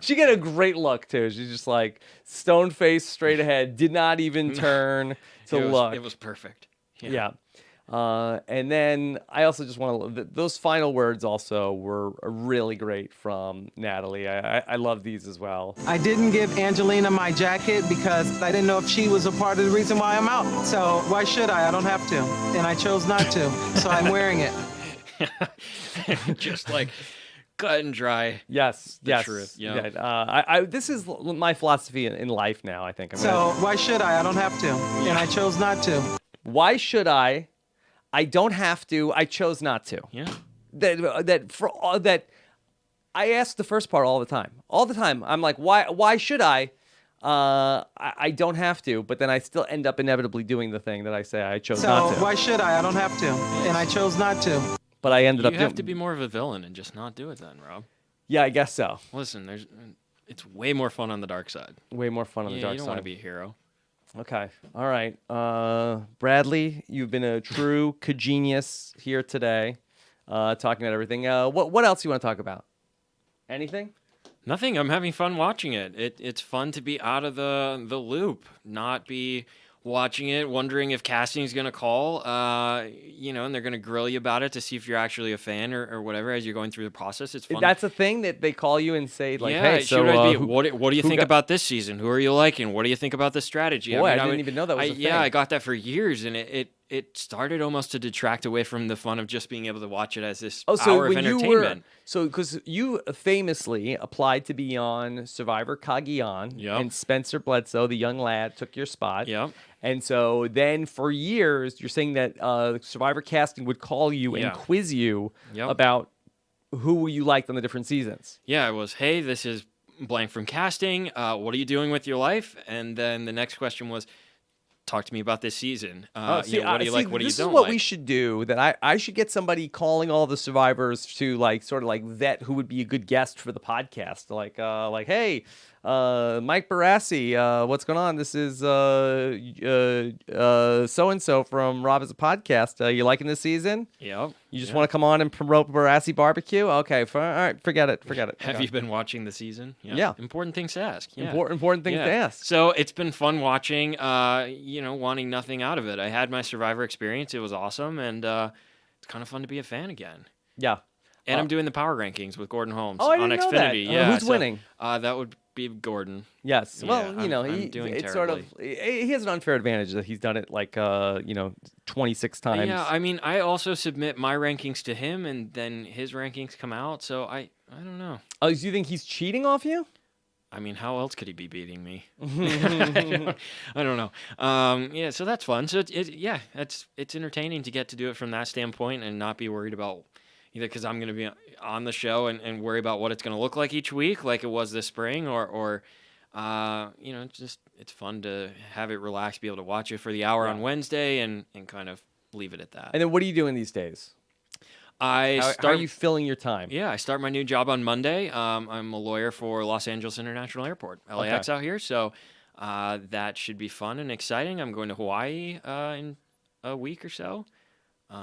She got a great look too. She's just like stone faced, straight ahead, did not even turn to look. It was perfect. Yeah. And then I also just want to, those final words also were really great from Natalie. I love these as well. I didn't give Angelina my jacket because I didn't know if she was a part of the reason why I'm out. So why should I? I don't have to. And I chose not to. So I'm wearing it. Just like cut and dry. Yes. Truth. Yeah. This is my philosophy in life now, I think. So why should I? I don't have to. And I chose not to. Why should I? I don't have to. I chose not to. Yeah. That I ask the first part all the time. All the time. I'm like, why should I? I don't have to, but then I still end up inevitably doing the thing that I say I chose So not to. why should I? I don't have to, and I chose not to. But I ended up You have doing. to be more of a villain and just not do it then, Rob. Yeah, I guess so. Listen, it's way more fun on the dark side. Way more fun on the dark you don't side. want to be a hero. Okay. All right. Bradley, you've been a true genius here today, talking about everything. What else do you want to talk about? Anything? Nothing. I'm having fun watching it. It's fun to be out of the loop, not be watching it, wondering if casting is going to call, and they're going to grill you about it to see if you're actually a fan or whatever as you're going through the process. It's fun. That's a thing that they call you and say, like, yeah, hey, it so should always be, who, what do you think about this season? Who are you liking? What do you think about this strategy? Boy, I didn't even know that was a thing. Yeah, I got that for years, and it started almost to detract away from the fun of just being able to watch it as this hour of entertainment. Because you famously applied to be on Survivor Cagayan, and Spencer Bledsoe, the young lad, took your spot. Yep. And so then for years, you're saying that Survivor casting would call you and quiz you about who you liked on the different seasons. Yeah, it was, hey, this is blank from casting. What are you doing with your life? And then the next question was, talk to me about this season. What do you like? What do you don't like? This is what we should do. That I should get somebody calling all the survivors to sort of vet who would be a good guest for the podcast. Hey, Mike Barassi, what's going on? This is so and so from Rob as a podcast. You liking this season? Yep. You just want to come on and promote Barassi Barbecue? Okay, all right, forget it. Have you been watching the season? Yeah. Important things to ask. Yeah. Important things to ask. So it's been fun watching, wanting nothing out of it. I had my Survivor experience. It was awesome, and it's kind of fun to be a fan again. Yeah. And I'm doing the power rankings with Gordon Holmes I on didn't know Xfinity. that. Yeah. Who's winning? That would be Gordon. Yes. Yeah, Well, I'm doing it's terribly. he has an unfair advantage that he's done it 26 times. Yeah, I mean, I also submit my rankings to him, and then his rankings come out. So I don't know. Oh, do you think he's cheating off you? I mean, how else could he be beating me? I don't know. Yeah, so that's fun. So it's entertaining to get to do it from that standpoint and not be worried about either because I'm going to be on the show and worry about what it's going to look like each week, like it was this spring, or it's fun to have it relaxed, be able to watch it for the hour on Wednesday and kind of leave it at that. And then what are you doing these days? How are you filling your time? Yeah, I start my new job on Monday. I'm a lawyer for Los Angeles International Airport, LAX out here. So that should be fun and exciting. I'm going to Hawaii in a week or so.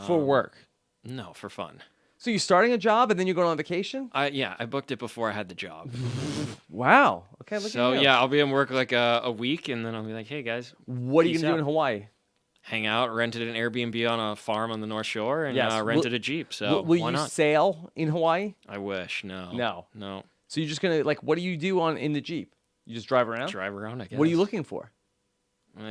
For work? No, for fun. So you're starting a job and then you're going on vacation? Yeah, I booked it before I had the job. Wow. Okay, look at you. So yeah, I'll be in work like a week, and then I'll be like, hey guys, what are you going to do in Hawaii? Hang out, rented an Airbnb on a farm on the North Shore, and rented a Jeep. So will why you not? Sail in Hawaii? I wish. No. No. So you're just gonna what do you do in the Jeep? You just drive around? Drive around, I guess. What are you looking for?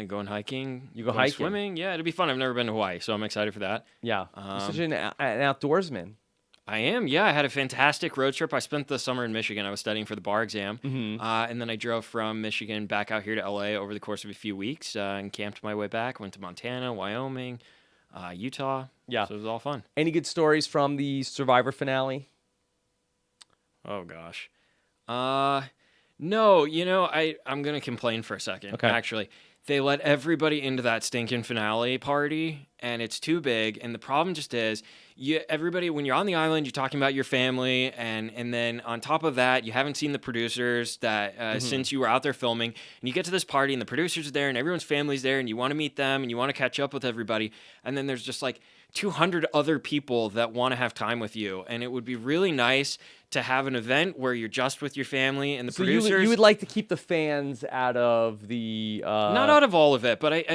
Going hiking. You go hiking? Swimming. Yeah, it'll be fun. I've never been to Hawaii, so I'm excited for that. Yeah. You're such an outdoorsman. I am. Yeah, I had a fantastic road trip. I spent the summer in Michigan. I was studying for the bar exam. Mm-hmm. And then I drove from Michigan back out here to LA over the course of a few weeks and camped my way back. Went to Montana, Wyoming, Utah. Yeah. So it was all fun. Any good stories from the Survivor finale? Oh, gosh. No, I'm going to complain for a second, actually. They let everybody into that stinking finale party, and it's too big. And the problem just is, everybody, when you're on the island, you're talking about your family, and then on top of that, you haven't seen the producers that since you were out there filming. And you get to this party, and the producers are there, and everyone's family's there, and you want to meet them, and you want to catch up with everybody. And then there's just 200 other people that want to have time with you. And it would be really nice to have an event where you're just with your family and the producers. You would like to keep the fans out of the... Not out of all of it, but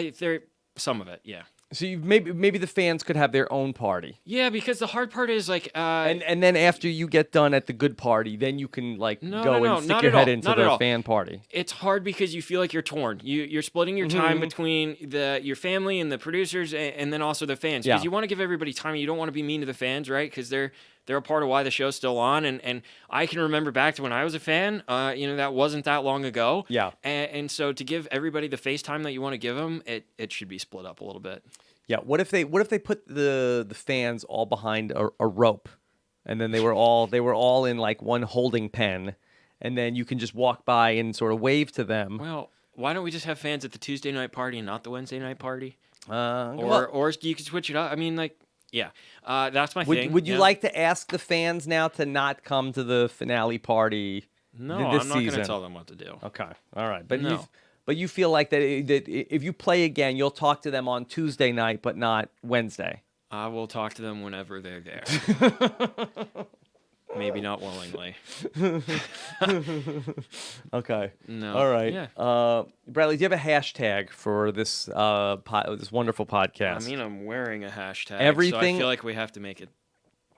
some of it, yeah. So maybe the fans could have their own party. Yeah, because the hard part is and then after you get done at the good party, then you can go and stick your head into the fan party. It's hard because you feel like you're torn. You're splitting your time between your family and the producers, and then also the fans. Because you want to give everybody time. You don't want to be mean to the fans, right? Because they're a part of why the show's still on. And I can remember back to when I was a fan. That wasn't that long ago. Yeah. And so to give everybody the face time that you want to give them, it should be split up a little bit. Yeah. What if they put the fans all behind a rope, and then they were all in one holding pen, and then you can just walk by and sort of wave to them. Well, why don't we just have fans at the Tuesday night party and not the Wednesday night party? Well- Or you can switch it up. I mean, like, yeah, that's my thing. Would you yeah. like to ask the fans now to not come to the finale party? No, this I'm not going to season? tell them what to do. Okay, all right, but No. you feel like that if you play again, you'll talk to them on Tuesday night, but not Wednesday. I will talk to them whenever they're there. Maybe not willingly. Okay. No. All right. Yeah. Bradley, do you have a hashtag for this this wonderful podcast? I mean, I'm wearing a hashtag. Everything- So I feel like we have to make it.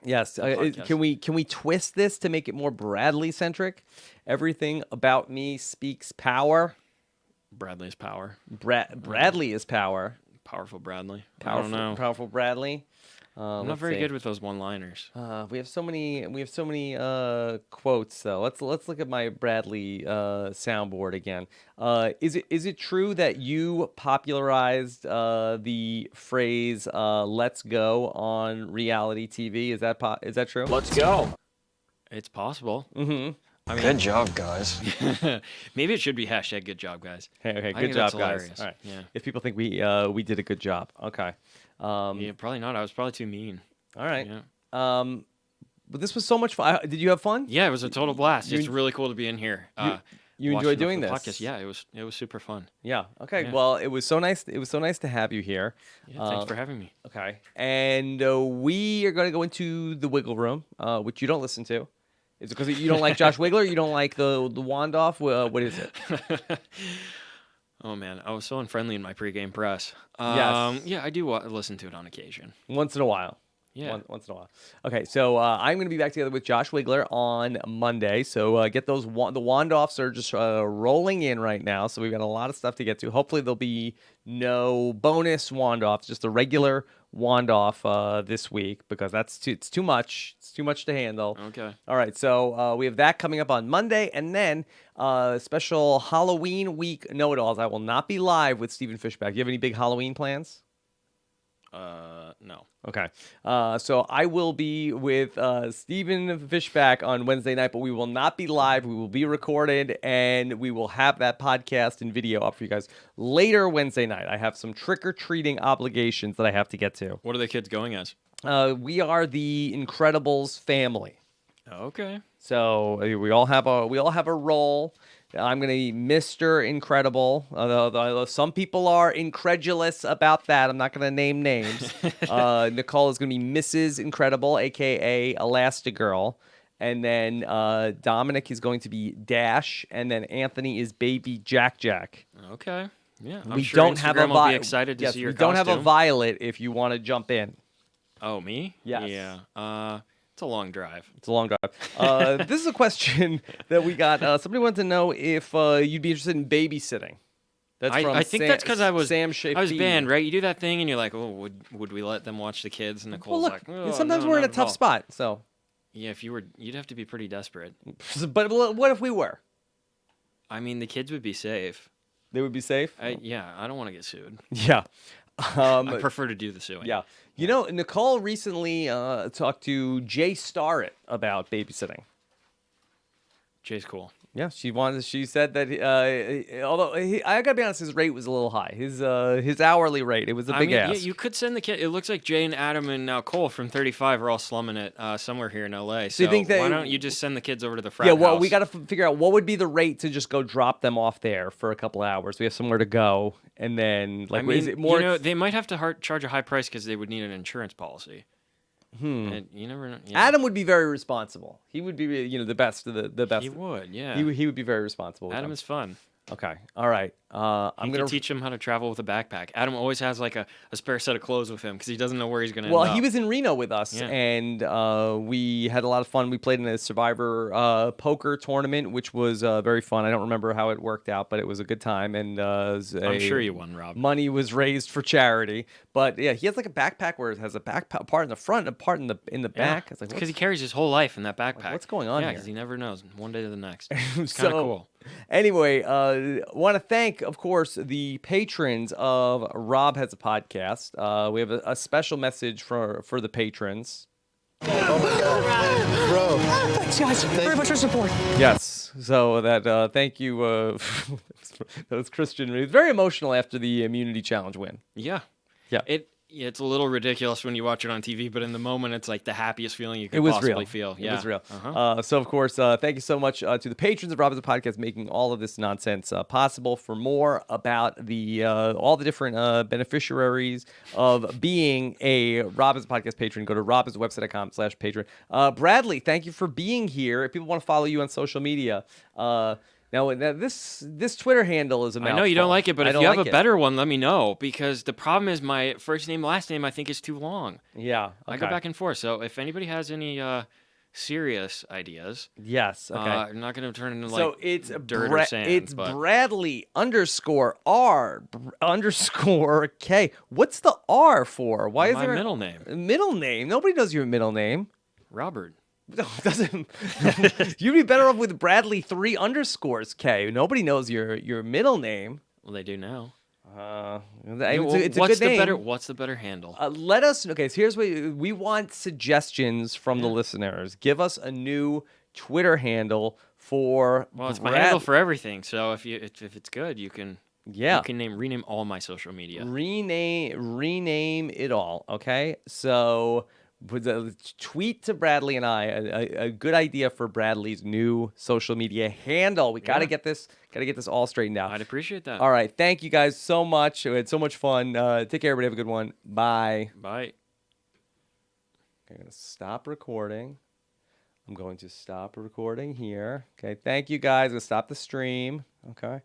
Yes. podcast. Can we twist this to make it more Bradley centric? Everything about me speaks power. Bradley's power. Bradley is power. Powerful Bradley. I Powerful, don't know. Powerful Bradley. I'm not very good with those one-liners. We have so many. We have so many quotes though. Let's look at my Bradley soundboard again. Is it true that you popularized the phrase "Let's go" on reality TV? Is that true? Let's go. It's possible. Mm-hmm. I mean, Good job, guys. Maybe it should be hashtag good job, guys. Okay, I good think job, that's guys. hilarious. All right. Yeah. If people think we did a good job, okay. Yeah, probably not. I was probably too mean. All right. Yeah. But this was so much fun. Did you have fun? Yeah, it was a total blast. You It's en- really cool to be in here. You watching enjoy the doing this? podcast. Yeah, it was super fun. Yeah. Okay. Yeah. Well, it was so nice. It was so nice to have you here. Yeah, thanks for having me. Okay. And we are going to go into the Wiggle Room, which you don't listen to. Is it because you don't like Josh Wiggler? You don't like the wand off? What is it? Oh man, I was so unfriendly in my pregame press. Yes. Yeah, I do listen to it on occasion. Once in a while. Yeah. Once in a while. Okay, so I'm going to be back together with Josh Wiggler on Monday. So get those the wand offs are just rolling in right now. So we've got a lot of stuff to get to. Hopefully there'll be no bonus wand offs, just a regular wand off this week because it's too much. It's too much to handle. Okay. All right, so we have that coming up on Monday, and then special Halloween week know-it-alls. I will not be live with Stephen Fishback. Do you have any big Halloween plans? No. Okay. So I will be with Stephen Fishback on Wednesday night, but we will not be live. We will be recorded, and we will have that podcast and video up for you guys later Wednesday night. I have some trick-or-treating obligations that I have to get to. What are the kids going as? We are the Incredibles family. Okay. So we all have a role. I'm going to be Mr. Incredible, although some people are incredulous about that. I'm not going to name names. Nicole is going to be Mrs. Incredible, a.k.a. Elastigirl. And then Dominic is going to be Dash. And then Anthony is Baby Jack Jack. Okay. Yeah. I'm We sure don't Instagram have a will be excited to yes, see your we don't have a costume. Violet if you want to jump in. Oh, me? Yes. Yeah. It's a long drive. It's a long drive. This is a question that we got. Somebody wanted to know if you'd be interested in babysitting. That's from I think that's because I was Sam banned, right? You do that thing and you're like, oh, would we let them watch the kids? And Nicole's Well, like, look, oh, sometimes no, we're in a not at tough all. spot. So, Yeah, you'd have to be pretty desperate. but what if we were? I mean, the kids would be safe. They would be safe. Yeah, I don't want to get sued. Yeah. I prefer to do the suing. Yeah. You know, Nicole recently talked to Jay Starrett about babysitting. Jay's cool. Yeah, she said that although I gotta be honest, his rate was a little high. His hourly rate, it was a big ask. Yeah, you could send the kid. It looks like Jay and Adam and now Cole from 35 are all slumming it somewhere here in LA. So you think that- why don't you just send the kids over to the frat Yeah, well, house? we got to figure out what would be the rate to just go drop them off there for a couple hours. We have somewhere to go, and then I mean, is it more? you know, they might have to charge a high price because they would need an insurance policy. And you never know. Yeah. Adam would be very responsible. He would be, the best of the best. He would, yeah. He would be very responsible. with Adam them. is fun. Okay. All right. I'm I'm gonna gonna teach him how to travel with a backpack. Adam always has like a spare set of clothes with him because he doesn't know where he's gonna. Well, end he up. was in Reno with us, Yeah. and we had a lot of fun. We played in a Survivor poker tournament, which was very fun. I don't remember how it worked out, but it was a good time. And I'm sure you won, Rob. Money was raised for charity. But yeah, he has like a backpack where it has a backpack part in the front, and a part in the back. It's like because he carries his whole life in that backpack. What's going on Yeah, here? because he never knows. One day to the next. It's So, kind of cool. Anyway, want to thank, of course, the patrons of Rob Has a Podcast. We have a special message for the patrons. Bro, thanks guys very much for support. Yes. Reeves. So that thank you. That was Christian Reeves. Very emotional after the immunity challenge win. Yeah. Yeah. It's a little ridiculous when you watch it on TV, but in the moment, it's like the happiest feeling you It could was possibly real. feel. It was real. Uh-huh. So, of course, thank you so much to the patrons of Robin's Podcast making all of this nonsense possible. For more about the all the different beneficiaries of being a Robin's Podcast patron, go to robinswebsite.com/patron. Bradley, thank you for being here. If people want to follow you on social media, now this Twitter handle is a mouthful. I know you don't like it, but if you have a it. better one, let me know, because the problem is my first name, last name, I think is too long. Yeah. I go back and forth. So if anybody has any serious ideas, yes, okay. I'm not going to turn into So it's dirt or sand. It's but Bradley _R_K. What's the R for? Why is my there middle name? Middle name? Nobody knows your middle name. Robert. No, it doesn't. You'd be better off with Bradley _K. Nobody knows your middle name. Well, they do now. It's a good name. What's the better handle? Let us. Okay, so here's what we want: suggestions from the listeners. Give us a new Twitter handle for. Well, it's my handle for everything. So if it's good, you can. Yeah. You can rename all my social media. Rename it all. Okay, so. Tweet to Bradley and I a good idea for Bradley's new social media handle. We gotta get this all straightened out. I'd appreciate that. All right, thank you guys so much. We had so much fun. Take care, everybody. Have a good one. Bye. Bye. I'm gonna stop recording. I'm going to stop recording here. Okay, thank you guys. I'm gonna stop the stream. Okay.